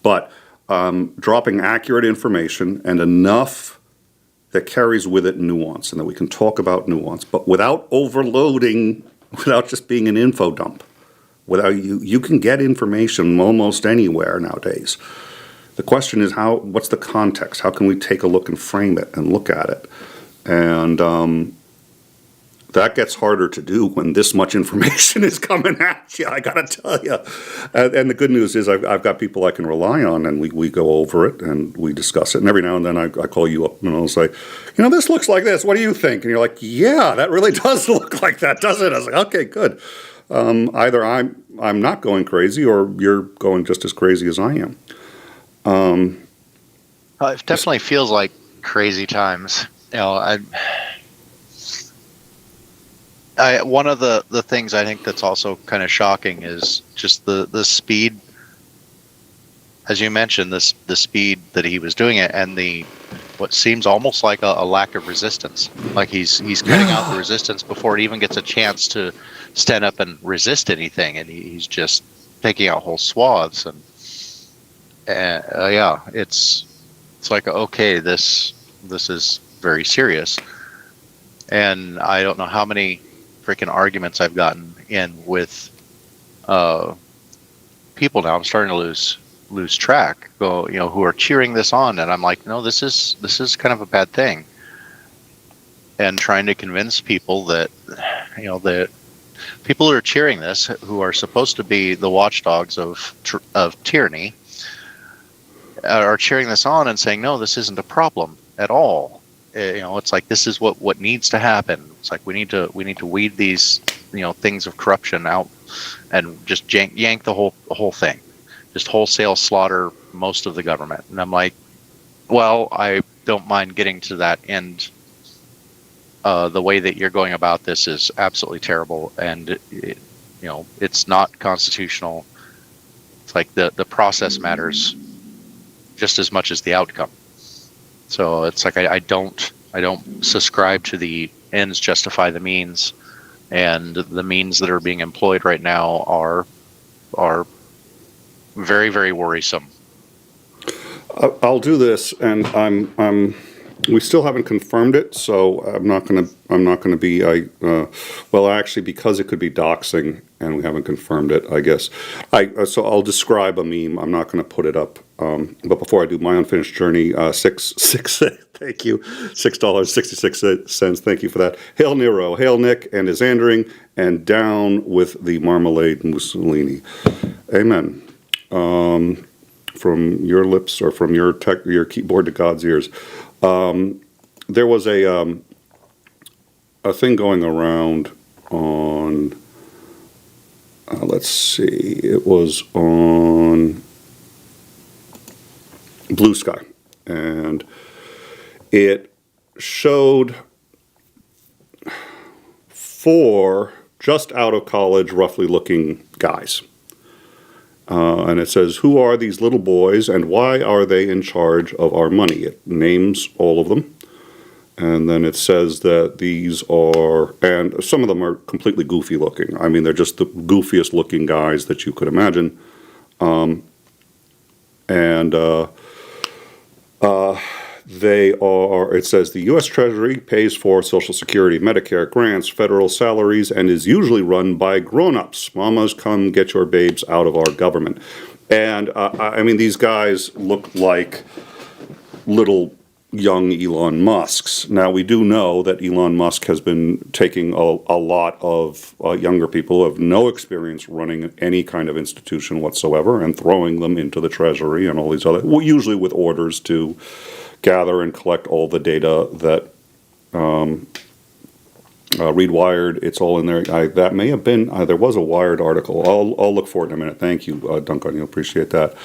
but dropping accurate information and enough that carries with it nuance, and that we can talk about nuance, but without overloading, without just being an info dump. Without you can get information almost anywhere nowadays. The question is what's the context? How can we take a look and frame it and look at it? And that gets harder to do when this much information is coming at you, I gotta tell you. And the good news is I've got people I can rely on, and we go over it and we discuss it. And every now and then I call you up and I'll say, this looks like this. What do you think? And you're like, yeah, that really does look like that, doesn't it? I was like, okay, good. Either I'm not going crazy, or you're going just as crazy as I am. It definitely feels like crazy times. One of the things I think that's also kind of shocking is just the speed, as you mentioned, the speed that he was doing it, and what seems almost like a lack of resistance. Like he's cutting out the resistance before it even gets a chance to stand up and resist anything, and he's just taking out whole swaths. And it's like, okay, this is very serious. And I don't know how many freaking arguments I've gotten in with people now. I'm starting to lose track, who are cheering this on, and I'm like, no, this is kind of a bad thing, and trying to convince people that that people who are cheering this, who are supposed to be the watchdogs of tyranny, are cheering this on and saying, no, this isn't a problem at all. It's like, this is what needs to happen. It's like we need to weed these things of corruption out and just yank the whole thing. Just wholesale slaughter most of the government. And I'm like, well, I don't mind getting to that end. The way that you're going about this is absolutely terrible, and it's not constitutional. It's like the process matters just as much as the outcome. So it's like I don't subscribe to the ends justify the means, and the means that are being employed right now are very, very worrisome. I'll do this, and we still haven't confirmed it, so I'm not gonna be actually, because it could be doxing and we haven't confirmed it, I guess. So I'll describe a meme. I'm not gonna put it up. But before I do, my unfinished journey, thank you, $6.66. Thank you for that. Hail Nero, hail Nick and Isandring, and down with the marmalade Mussolini. Amen. From your lips, or from your keyboard to God's ears. There was a thing going around on, let's see, it was on Blue Sky, and it showed 4 just out of college, roughly looking guys. And it says, who are these little boys and why are they in charge of our money? It names all of them. And then it says that these are, and some of them are completely goofy looking. I mean, they're just the goofiest looking guys that you could imagine. They are, it says, the U.S. Treasury pays for Social Security, Medicare, grants, federal salaries, and is usually run by grown-ups. Mamas, come get your babes out of our government. And, I mean, these guys look like little young Elon Musks. Now, we do know that Elon Musk has been taking a lot of younger people who have no experience running any kind of institution whatsoever and throwing them into the Treasury and all these other, well, usually with orders to gather and collect all the data that read Wired. It's all in there. That may have been, there was a Wired article. I'll look for it in a minute. Thank you, Duncan. You appreciate that.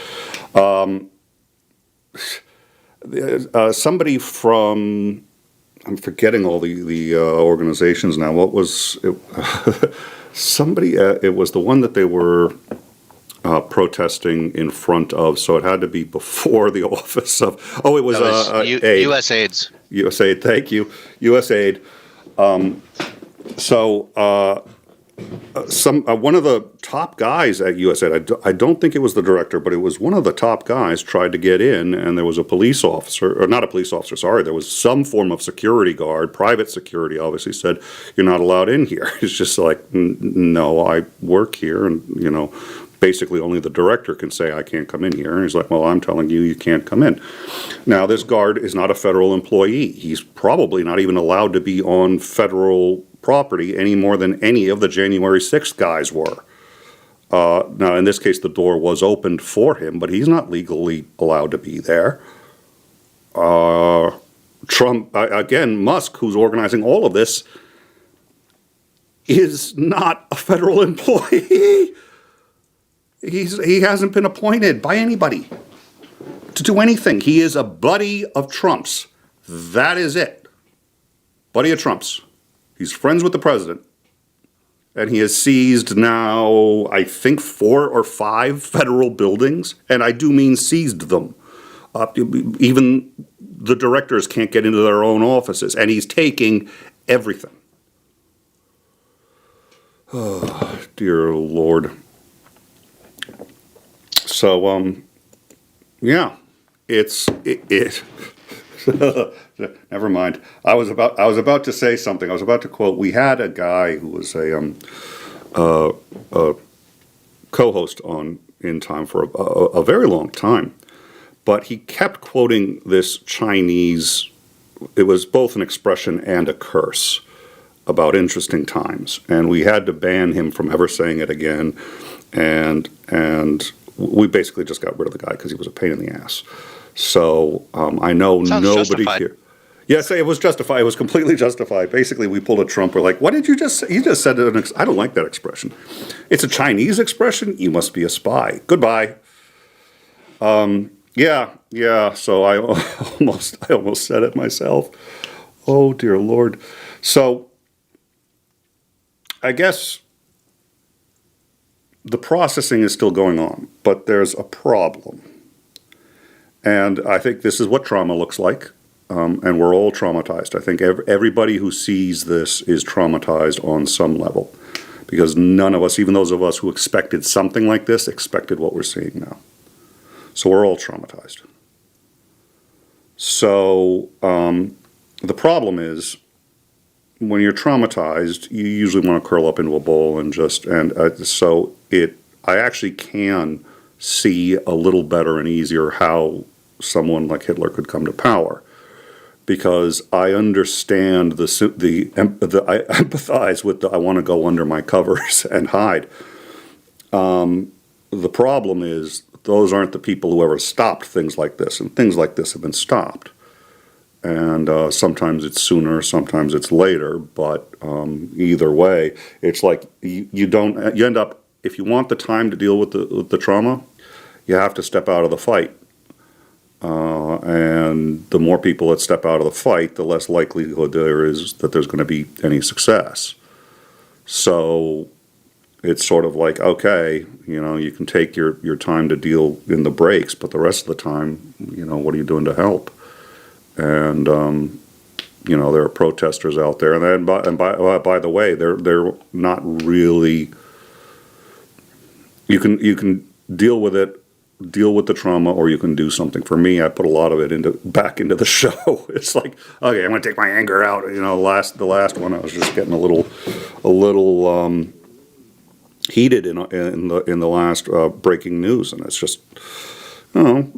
Somebody from, I'm forgetting all the organizations now. What was it? Somebody, it was the one that they were protesting in front of, so it had to be before the office of, it was, USAID's. USAID, thank you. USAID. One of the top guys at USAID, I don't think it was the director, but it was one of the top guys, tried to get in, and there was a police officer, or not a police officer, sorry, there was some form of security guard, private security, obviously, said, you're not allowed in here. It's just like, no, I work here, and, basically only the director can say I can't come in here. And he's like, well, I'm telling you, you can't come in. Now, this guard is not a federal employee. He's probably not even allowed to be on federal property any more than any of the January 6th guys were. Now, in this case, the door was opened for him, but he's not legally allowed to be there. Trump, again, Musk, who's organizing all of this, is not a federal employee. He hasn't been appointed by anybody to do anything. He is a buddy of Trump's. That is it. Buddy of Trump's. He's friends with the president. And he has seized now, I think, 4 or 5 federal buildings. And I do mean seized them. Even the directors can't get into their own offices. And he's taking everything. Oh, dear Lord. So, yeah, it never mind. I was about to say something. I was about to quote. We had a guy who was a co-host on In Time for a very long time, but he kept quoting this Chinese. It was both an expression and a curse about interesting times, and we had to ban him from ever saying it again, and we basically just got rid of the guy because he was a pain in the ass. So I know Sounds nobody justified. here. Yes, it was justified. It was completely justified. Basically, we pulled a Trump. What did you just say? You just said it. I don't like that expression. It's a Chinese expression. You must be a spy. Goodbye. Yeah. So I almost said it myself. Oh, dear Lord. So I guess the processing is still going on, but there's a problem. And I think this is what trauma looks like, and we're all traumatized. I think everybody who sees this is traumatized on some level, because none of us, even those of us who expected something like this, expected what we're seeing now. So we're all traumatized. So the problem is, when you're traumatized, you usually want to curl up into a ball and I actually can see a little better and easier how someone like Hitler could come to power, because I understand I empathize with I want to go under my covers and hide. The problem is those aren't the people who ever stopped things like this, and things like this have been stopped. And sometimes it's sooner, sometimes it's later, but either way, it's like you end up, if you want the time to deal with the trauma, you have to step out of the fight. And the more people that step out of the fight, the less likelihood there is that there's going to be any success. So it's sort of like, okay, you can take your time to deal in the breaks, but the rest of the time, what are you doing to help? And there are protesters out there, and by the way, they're not really. You can deal with it, deal with the trauma, or you can do something. For me, I put a lot of it back into the show. It's like, okay, I'm going to take my anger out. The last one, I was just getting a little heated in the last breaking news, and it's just.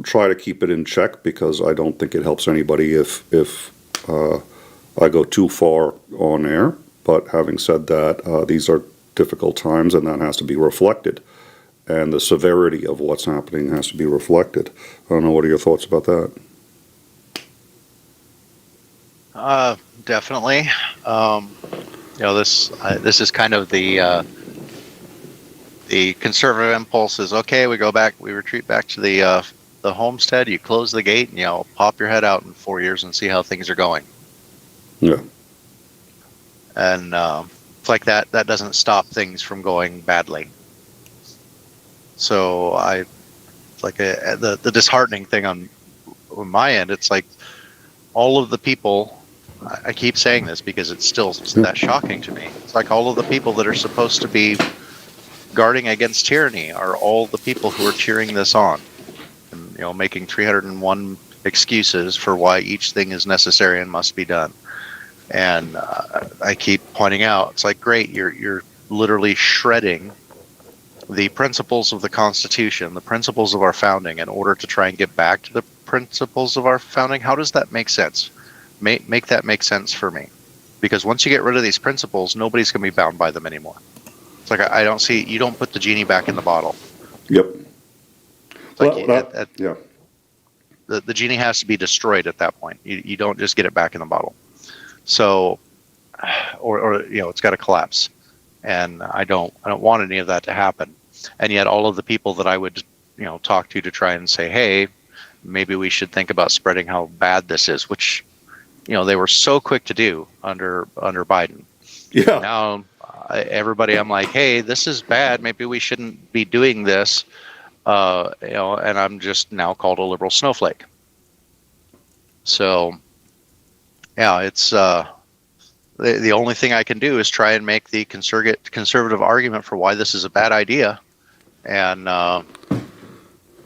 Try to keep it in check, because I don't think it helps anybody if I go too far on air. But having said that, these are difficult times, and that has to be reflected. And the severity of what's happening has to be reflected. I don't know, what are your thoughts about that? Definitely. This is kind of the conservative impulse is, okay, we retreat back to the homestead, you close the gate, and pop your head out in 4 years and see how things are going. Yeah. And it's like that doesn't stop things from going badly. So the disheartening thing on my end, it's like all of the people, I keep saying this because it's still that shocking to me. It's like all of the people that are supposed to be guarding against tyranny are all the people who are cheering this on, and making 301 excuses for why each thing is necessary and must be done. And I keep pointing out, it's like, great, you're literally shredding the principles of the Constitution, the principles of our founding, in order to try and get back to the principles of our founding. How does that make sense? Make that make sense for me. Because once you get rid of these principles, nobody's going to be bound by them anymore. It's like, I don't see, you don't put the genie back in the bottle. Yep. Like yeah. The genie has to be destroyed at that point. You don't just get it back in the bottle. So, or it's got to collapse. And I don't want any of that to happen. And yet all of the people that I would, talk to try and say, hey, maybe we should think about spreading how bad this is, which, they were so quick to do under Biden. Yeah. Now, everybody, I'm like, hey, this is bad. Maybe we shouldn't be doing this. And I'm just now called a liberal snowflake. So, yeah, it's the only thing I can do is try and make the conservative argument for why this is a bad idea. And,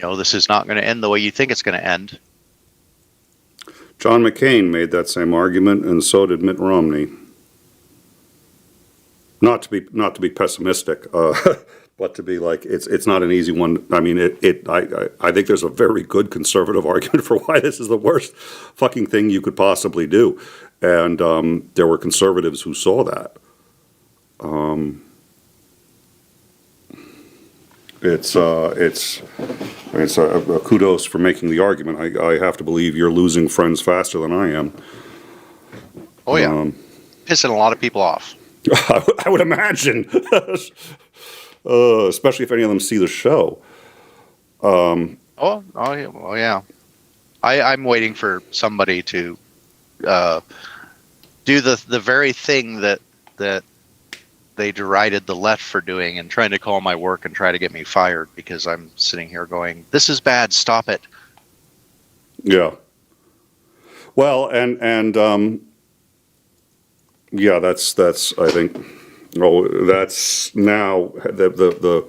this is not going to end the way you think it's going to end. John McCain made that same argument, and so did Mitt Romney. Not to be pessimistic, but to be like, it's not an easy one. I mean, I think there's a very good conservative argument for why this is the worst fucking thing you could possibly do, and there were conservatives who saw that. It's a kudos for making the argument. I have to believe you're losing friends faster than I am. Oh yeah, pissing a lot of people off. I would imagine, especially if any of them see the show. Oh yeah. I'm waiting for somebody to do the very thing that they derided the left for doing, and trying to call my work and try to get me fired because I'm sitting here going, this is bad, stop it. Yeah. Well, and yeah, that's I think, that's now the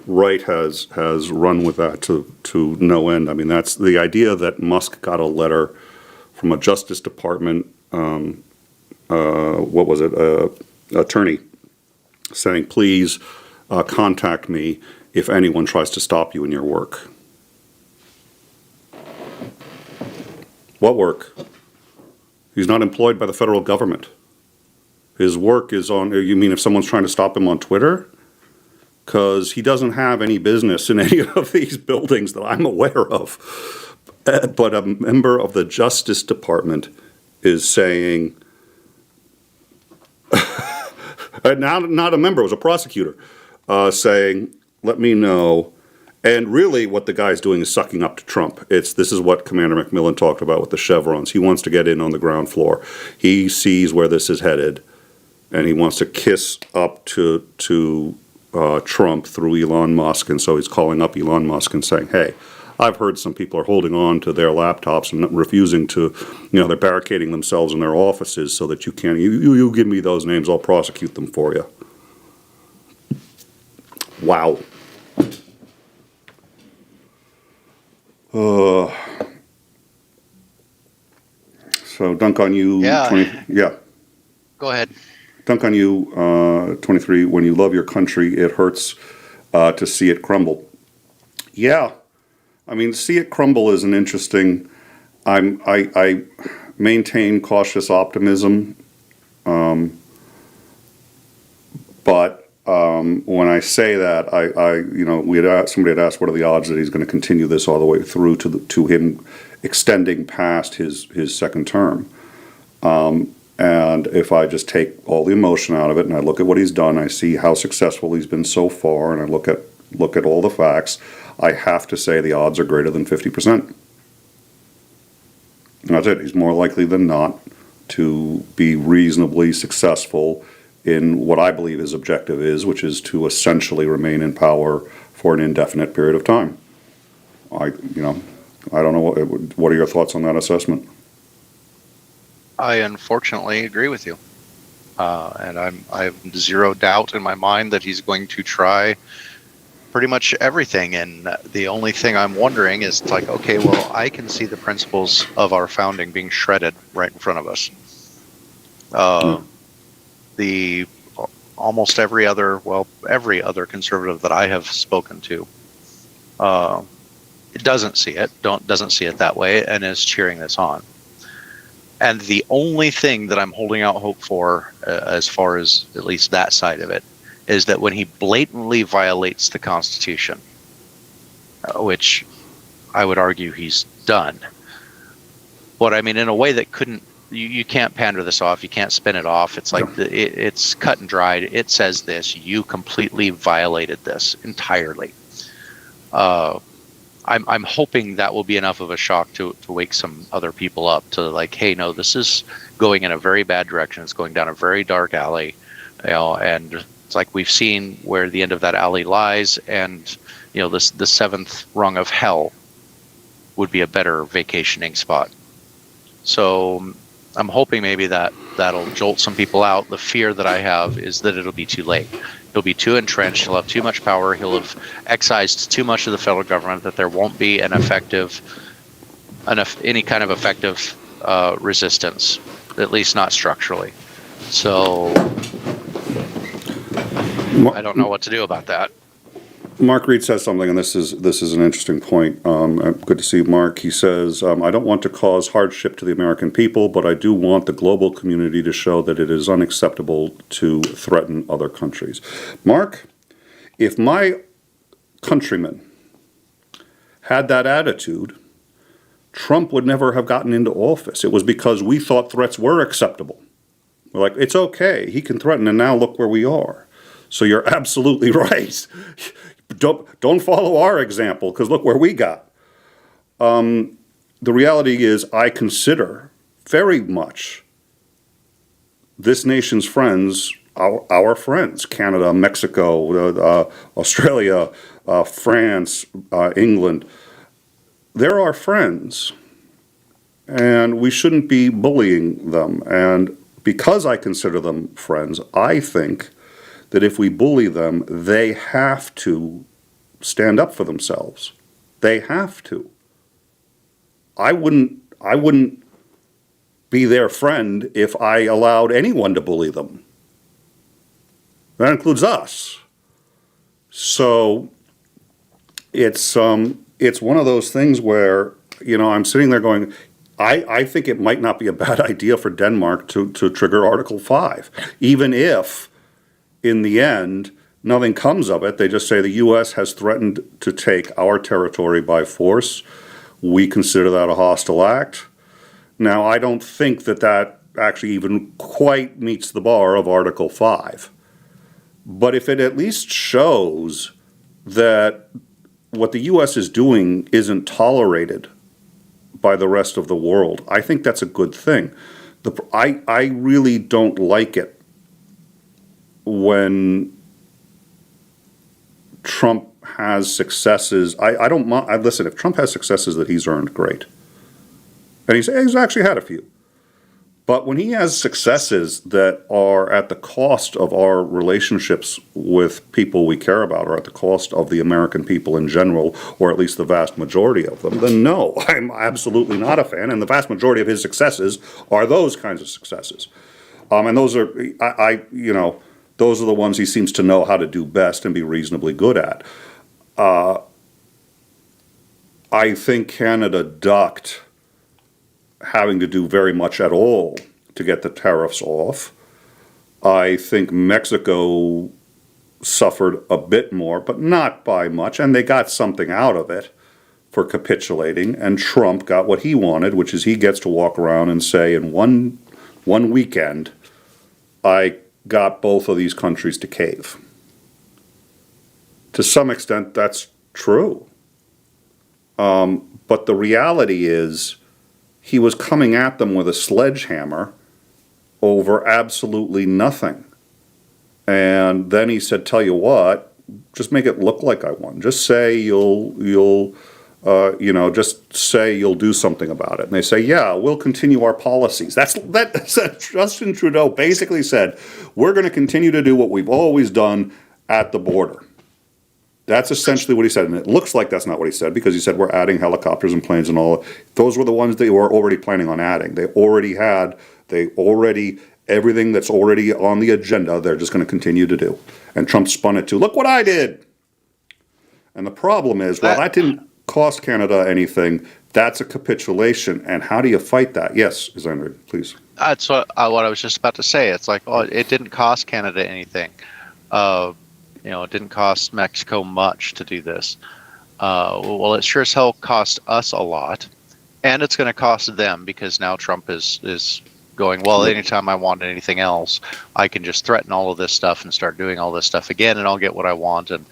right has run with that to no end. I mean, that's the idea that Musk got a letter from a Justice Department, what was it, attorney, saying, please contact me if anyone tries to stop you in your work. What work? He's not employed by the federal government. His work is on, you mean if someone's trying to stop him on Twitter? Because he doesn't have any business in any of these buildings that I'm aware of. But a member of the Justice Department is saying, not a member, it was a prosecutor, saying, let me know. And really what the guy's doing is sucking up to Trump. This is what Commander McMillan talked about with the chevrons. He wants to get in on the ground floor. He sees where this is headed, and he wants to kiss up to Trump through Elon Musk. And so he's calling up Elon Musk and saying, hey, I've heard some people are holding on to their laptops and refusing to, they're barricading themselves in their offices so that you can't, you give me those names, I'll prosecute them for you. Wow. So dunk on you, Yeah. 20, yeah. Go ahead. Dunk on you, 23, when you love your country, it hurts to see it crumble. Yeah. I mean, see it crumble is an interesting. I maintain cautious optimism, but when I say that, somebody had asked what are the odds that he's going to continue this all the way through to him extending past his second term. And if I just take all the emotion out of it and I look at what he's done, I see how successful he's been so far, and I look at all the facts, I have to say the odds are greater than 50%. That's it. He's more likely than not to be reasonably successful in what I believe his objective is, which is to essentially remain in power for an indefinite period of time. I don't know, what are your thoughts on that assessment? I unfortunately agree with you. And I have zero doubt in my mind that he's going to try pretty much everything. And the only thing I'm wondering is like, okay, well, I can see the principles of our founding being shredded right in front of us. The almost every other conservative that I have spoken to, doesn't see it that way and is cheering this on. And the only thing that I'm holding out hope for, as far as at least that side of it, is that when he blatantly violates the Constitution, which I would argue he's done, but I mean in a way that you can't pander this off, you can't spin it off. It's like it's cut and dried. It says this, you completely violated this entirely. I'm hoping that will be enough of a shock to wake some other people up to like, hey, no, this is going in a very bad direction. It's going down a very dark alley, and it's like we've seen where the end of that alley lies, and the seventh rung of hell would be a better vacationing spot. So I'm hoping maybe that'll jolt some people out. The fear that I have is that it'll be too late. He'll be too entrenched. He'll have too much power. He'll have excised too much of the federal government that there won't be any kind of effective resistance, at least not structurally. So I don't know what to do about that. Mark Reed says something, and this is an interesting point. Good to see Mark. He says, I don't want to cause hardship to the American people, but I do want the global community to show that it is unacceptable to threaten other countries. Mark, if my countrymen had that attitude, Trump would never have gotten into office. It was because we thought threats were acceptable. We're like, it's okay, he can threaten, and now look where we are. So you're absolutely right. Don't follow our example, because look where we got. The reality is I consider very much this nation's friends our friends. Canada, Mexico, Australia, France, England. They're our friends, and we shouldn't be bullying them. And because I consider them friends, I think that if we bully them, they have to stand up for themselves. They have to. I wouldn't be their friend if I allowed anyone to bully them. That includes us. So it's one of those things where, I'm sitting there going, I think it might not be a bad idea for Denmark to trigger Article 5, even if in the end, nothing comes of it. They just say the U.S. has threatened to take our territory by force. We consider that a hostile act. Now, I don't think that actually even quite meets the bar of Article 5. But if it at least shows that what the U.S. is doing isn't tolerated by the rest of the world, I think that's a good thing. I really don't like it when Trump has successes. I don't mind. Listen, if Trump has successes that he's earned, great. And he's actually had a few. But when he has successes that are at the cost of our relationships with people we care about, or at the cost of the American people in general, or at least the vast majority of them, then no, I'm absolutely not a fan. And the vast majority of his successes are those kinds of successes. And those are, those are the ones he seems to know how to do best and be reasonably good at. I think Canada ducked having to do very much at all to get the tariffs off. I think Mexico suffered a bit more, but not by much, and they got something out of it for capitulating, and Trump got what he wanted, which is he gets to walk around and say in one weekend, I got both of these countries to cave. To some extent, that's true. But the reality is, he was coming at them with a sledgehammer over absolutely nothing. And then he said, tell you what, just make it look like I won. Just say just say you'll do something about it. And they say, yeah, we'll continue our policies. That Justin Trudeau basically said, we're going to continue to do what we've always done at the border. That's essentially what he said. And it looks like that's not what he said, because he said we're adding helicopters and planes and all. Those were the ones they were already planning on adding. Everything that's already on the agenda, they're just going to continue to do. And Trump spun it to, look what I did. And the problem is, well, that didn't cost Canada anything. That's a capitulation. And how do you fight that? Yes, Isandring, please. That's what I was just about to say. It's like, it didn't cost Canada anything. It didn't cost Mexico much to do this. Well, it sure as hell cost us a lot. And it's going to cost them, because now Trump is going, well, anytime I want anything else, I can just threaten all of this stuff and start doing all this stuff again, and I'll get what I want. And,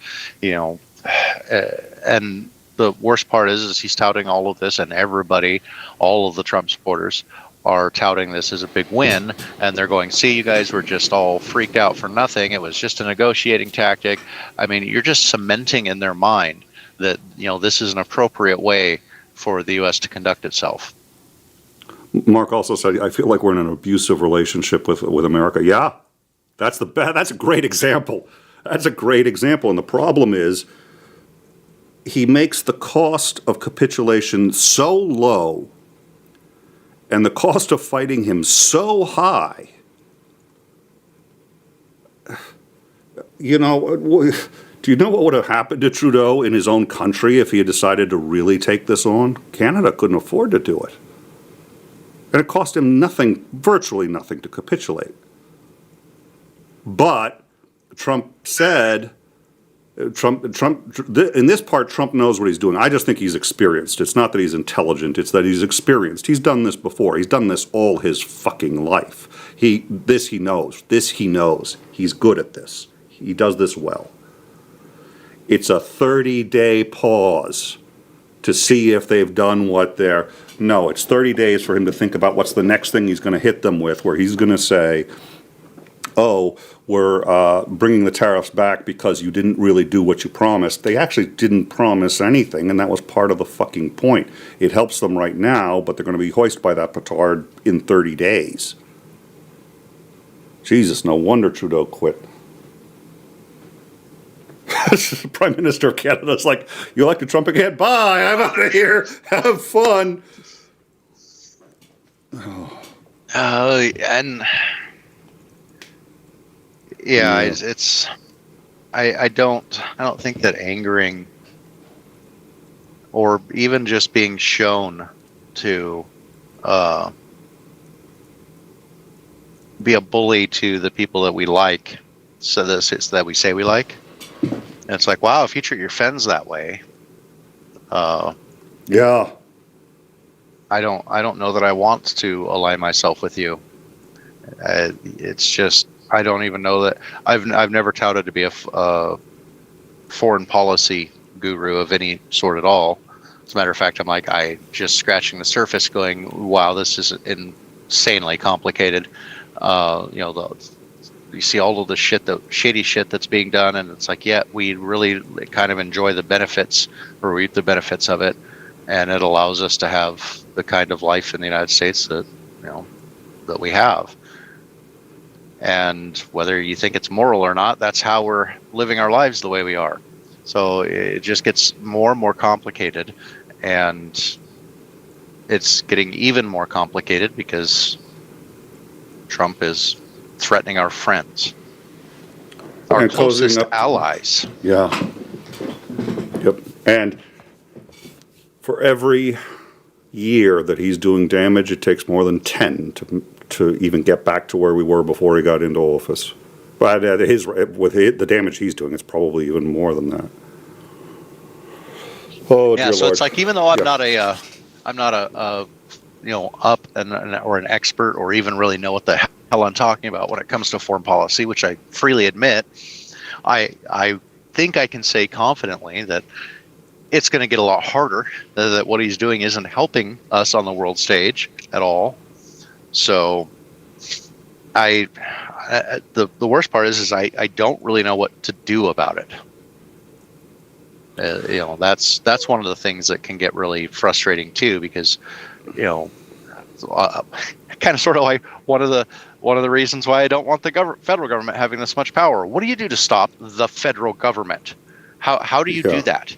and the worst part is he's touting all of this, and everybody, all of the Trump supporters, are touting this as a big win, and they're going, see, you guys were just all freaked out for nothing. It was just a negotiating tactic. I mean, you're just cementing in their mind that, this is an appropriate way for the U.S. to conduct itself. Mark also said, I feel like we're in an abusive relationship with America. Yeah, that's a great example. That's a great example. And the problem is, he makes the cost of capitulation so low and the cost of fighting him so high. Do you know what would have happened to Trudeau in his own country if he had decided to really take this on? Canada couldn't afford to do it. And it cost him nothing, virtually nothing, to capitulate. But Trump said, in this part, Trump knows what he's doing. I just think he's experienced. It's not that he's intelligent, it's that he's experienced. He's done this before. He's done this all his fucking life. He knows. This he knows. He's good at this. He does this well. It's a 30-day pause to see if they've done what they're... No, it's 30 days for him to think about what's the next thing he's going to hit them with, where he's going to say, oh, we're bringing the tariffs back because you didn't really do what you promised. They actually didn't promise anything, and that was part of the fucking point. It helps them right now, but they're going to be hoisted by that petard in 30 days. Jesus, no wonder Trudeau quit. The Prime Minister of Canada's like, you like the Trump again? Bye, I'm out of here. Have fun. And yeah, it's I don't think that angering or even just being shown to be a bully to the people that we like, so that we say we like. And it's like, wow, if you treat your friends that way, yeah, I don't know that I want to align myself with you. It's just, I don't even know that I've never touted to be a foreign policy guru of any sort at all. As a matter of fact, I just scratching the surface, going, wow, this is insanely complicated. You see all of the shady shit that's being done, and it's like, yeah, we really kind of enjoy the benefits, or reap the benefits of it, and it allows us to have the kind of life in the United States that that we have. And whether you think it's moral or not, that's how we're living our lives the way we are. So it just gets more and more complicated, and it's getting even more complicated because Trump is threatening our friends, our closest allies. Yeah. Yep. And for every year that he's doing damage, it takes more than 10 to even get back to where we were before he got into office. But the damage he's doing, it's probably even more than that. Oh, Yeah, dear so Lord. it's like, even though I'm Yeah. not a up or an expert or even really know what the hell I'm talking about when it comes to foreign policy, which I freely admit, I think I can say confidently that it's going to get a lot harder. That what he's doing isn't helping us on the world stage at all. So the worst part is I don't really know what to do about it. That's one of the things that can get really frustrating too, because kind of sort of like one of the reasons why I don't want the federal government having this much power. What do you do to stop the federal government? How do you do that?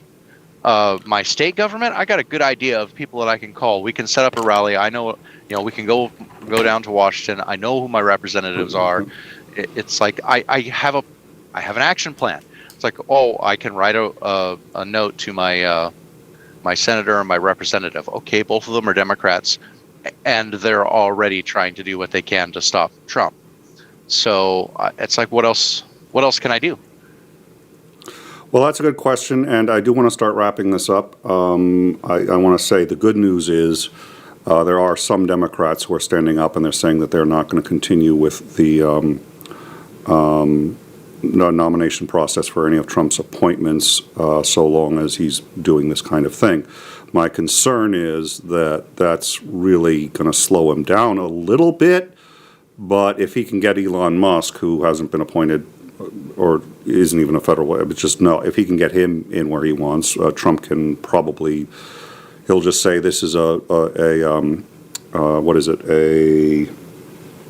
My state government, I got a good idea of people that I can call. We can set up a rally. I know, we can go down to Washington. I know who my representatives are. It's like I have an action plan. It's like, I can write a note to my my senator and my representative. Okay, both of them are Democrats, and they're already trying to do what they can to stop Trump. So it's like, what else can I do? Well, that's a good question, and I do want to start wrapping this up. I want to say the good news is there are some Democrats who are standing up and they're saying that they're not going to continue with the nomination process for any of Trump's appointments so long as he's doing this kind of thing. My concern is that that's really going to slow him down a little bit, but if he can get Elon Musk, who hasn't been appointed or isn't even a federal, if he can get him in where he wants, Trump can probably, he'll just say this is a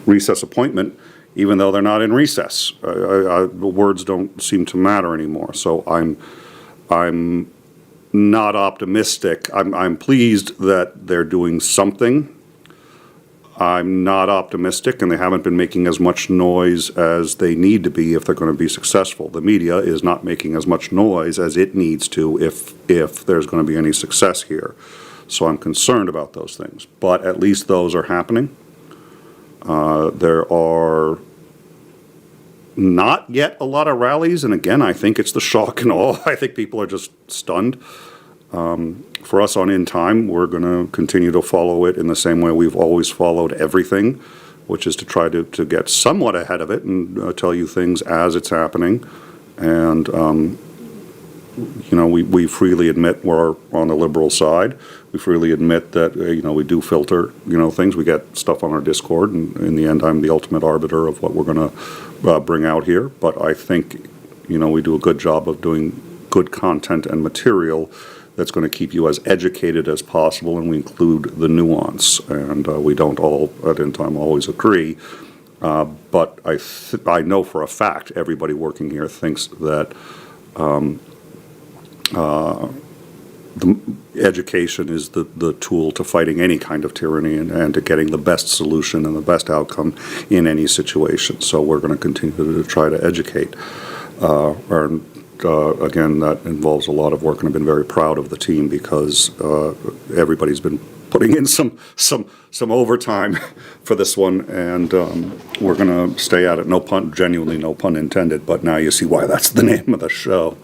recess appointment, even though they're not in recess. The words don't seem to matter anymore. So I'm not optimistic. I'm pleased that they're doing something. I'm not optimistic, and they haven't been making as much noise as they need to be if they're going to be successful. The media is not making as much noise as it needs to if there's going to be any success here. So I'm concerned about those things. But at least those are happening. There are not yet a lot of rallies, and again, I think it's the shock and awe. I think people are just stunned. For us on In Time, we're going to continue to follow it in the same way we've always followed everything, which is to try to get somewhat ahead of it and tell you things as it's happening. And, we freely admit we're on the liberal side. We freely admit that, we do filter, things. We get stuff on our Discord, and in the end, I'm the ultimate arbiter of what we're going to bring out here. But I think, we do a good job of doing good content and material that's going to keep you as educated as possible, and we include the nuance. And we don't all, at In Time, always agree. But I know for a fact everybody working here thinks that the education is the tool to fighting any kind of tyranny and to getting the best solution and the best outcome in any situation. So we're going to continue to try to educate. Again, that involves a lot of work, and I've been very proud of the team because everybody's been putting in some overtime for this one, and we're going to stay at it. Genuinely no pun intended, but now you see why that's the name of the show.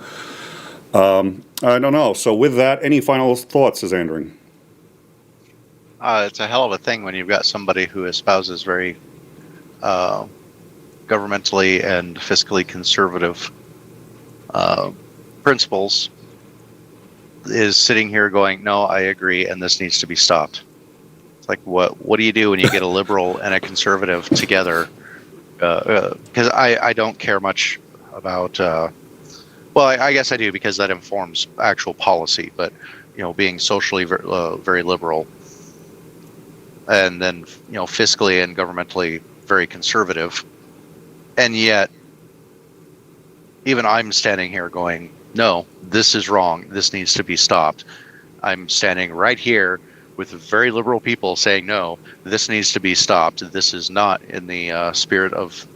I don't know. So with that, any final thoughts, Isandring? It's a hell of a thing when you've got somebody who espouses very governmentally and fiscally conservative principles is sitting here going, no, I agree, and this needs to be stopped. It's like, what do you do when you get a liberal and a conservative together? Because I don't care much about, I guess I do, because that informs actual policy, but, being socially very liberal, and then, fiscally and governmentally very conservative, and yet even I'm standing here going, no, this is wrong. This needs to be stopped. I'm standing right here with very liberal people saying, no, this needs to be stopped. This is not in the spirit of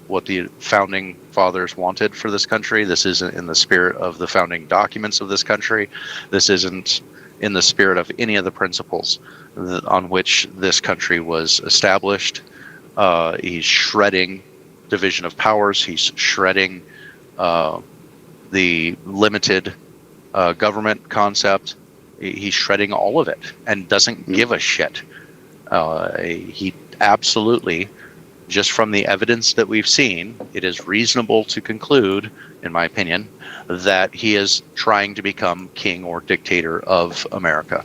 what the founding fathers wanted for this country. This isn't in the spirit of the founding documents of this country. This isn't in the spirit of any of the principles on which this country was established. He's shredding division of powers. He's shredding the limited government concept. He's shredding all of it and doesn't give a shit. He absolutely, just from the evidence that we've seen, it is reasonable to conclude, in my opinion, that he is trying to become king or dictator of America.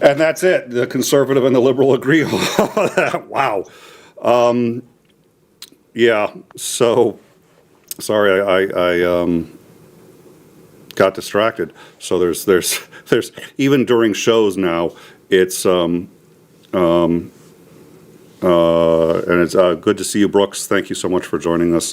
And that's it. The conservative and the liberal agree on that. Wow. Yeah. So, sorry, I got distracted. So there's even during shows now, it's and it's good to see you, Brooks. Thank you so much for joining us.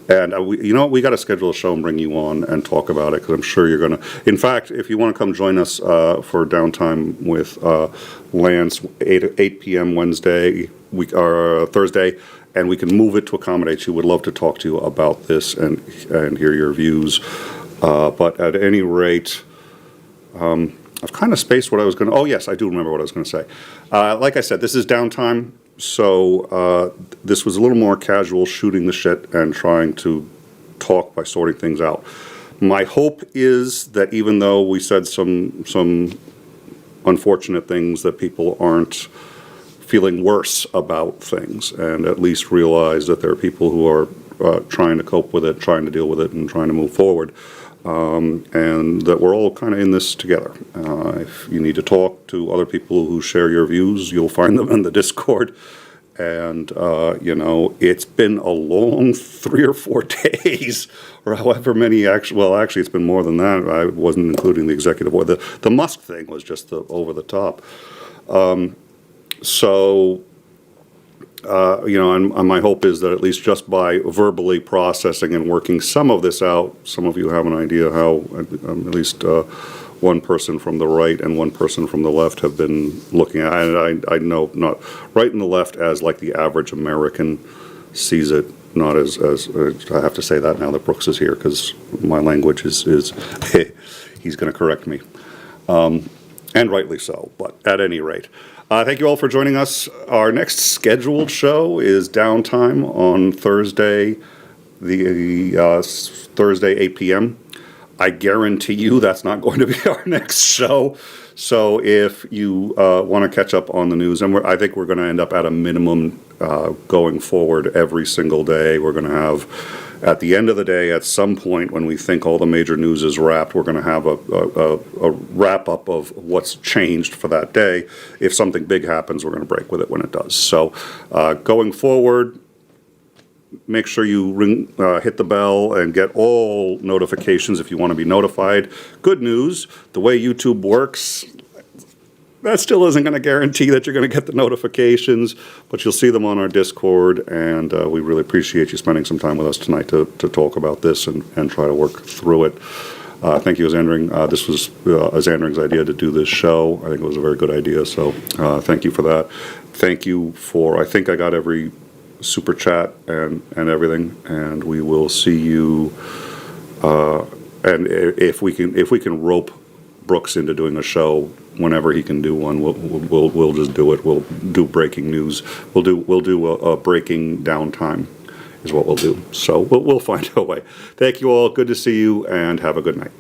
And you know what? We got to schedule a show and bring you on and talk about it, because I'm sure you're going to. In fact, if you want to come join us for Downtime with Lance, 8 p.m. Wednesday, or Thursday, and we can move it to accommodate you. Would love to talk to you about this and hear your views. But at any rate, I've kind of spaced what I was going to. Oh, yes, I do remember what I was going to say. Like I said, this is Downtime. So this was a little more casual, shooting the shit and trying to talk by sorting things out. My hope is that even though we said some unfortunate things, that people aren't feeling worse about things, and at least realize that there are people who are trying to cope with it, trying to deal with it, and trying to move forward. And that we're all kind of in this together. If you need to talk to other people who share your views, you'll find them in the Discord. And, you know, it's been a long 3 or 4 days, or however many actually, well, actually it's been more than that. I wasn't including the executive order. The Musk thing was just over the top. You know, and my hope is that at least just by verbally processing and working some of this out, some of you have an idea how at least one person from the right and one person from the left have been looking at it. I know not right and the left as like the average American sees it, not as I have to say that now that Brooks is here, because my language is he's going to correct me, and rightly so. But at any rate. Thank you all for joining us. Our next scheduled show is Downtime on Thursday, Thursday 8 p.m. I guarantee you that's not going to be our next show. So if you want to catch up on the news, and I think we're going to end up at a minimum going forward every single day. We're going to have, at the end of the day, at some point when we think all the major news is wrapped, we're going to have a wrap-up of what's changed for that day. If something big happens, we're going to break with it when it does. So going forward, make sure you hit the bell and get all notifications if you want to be notified. Good news, the way YouTube works, that still isn't going to guarantee that you're going to get the notifications, but you'll see them on our Discord, and we really appreciate you spending some time with us tonight to talk about this and try to work through it. Thank you, Isandring. This was Isandring's idea to do this show. I think it was a very good idea, so thank you for that. Thank you for, I think I got every super chat and everything, and we will see you, and if we can rope Brooks into doing a show whenever he can do one, we'll just do it. We'll do breaking news. We'll do a breaking Downtime is what we'll do. So we'll find a way. Thank you all. Good to see you, and have a good night.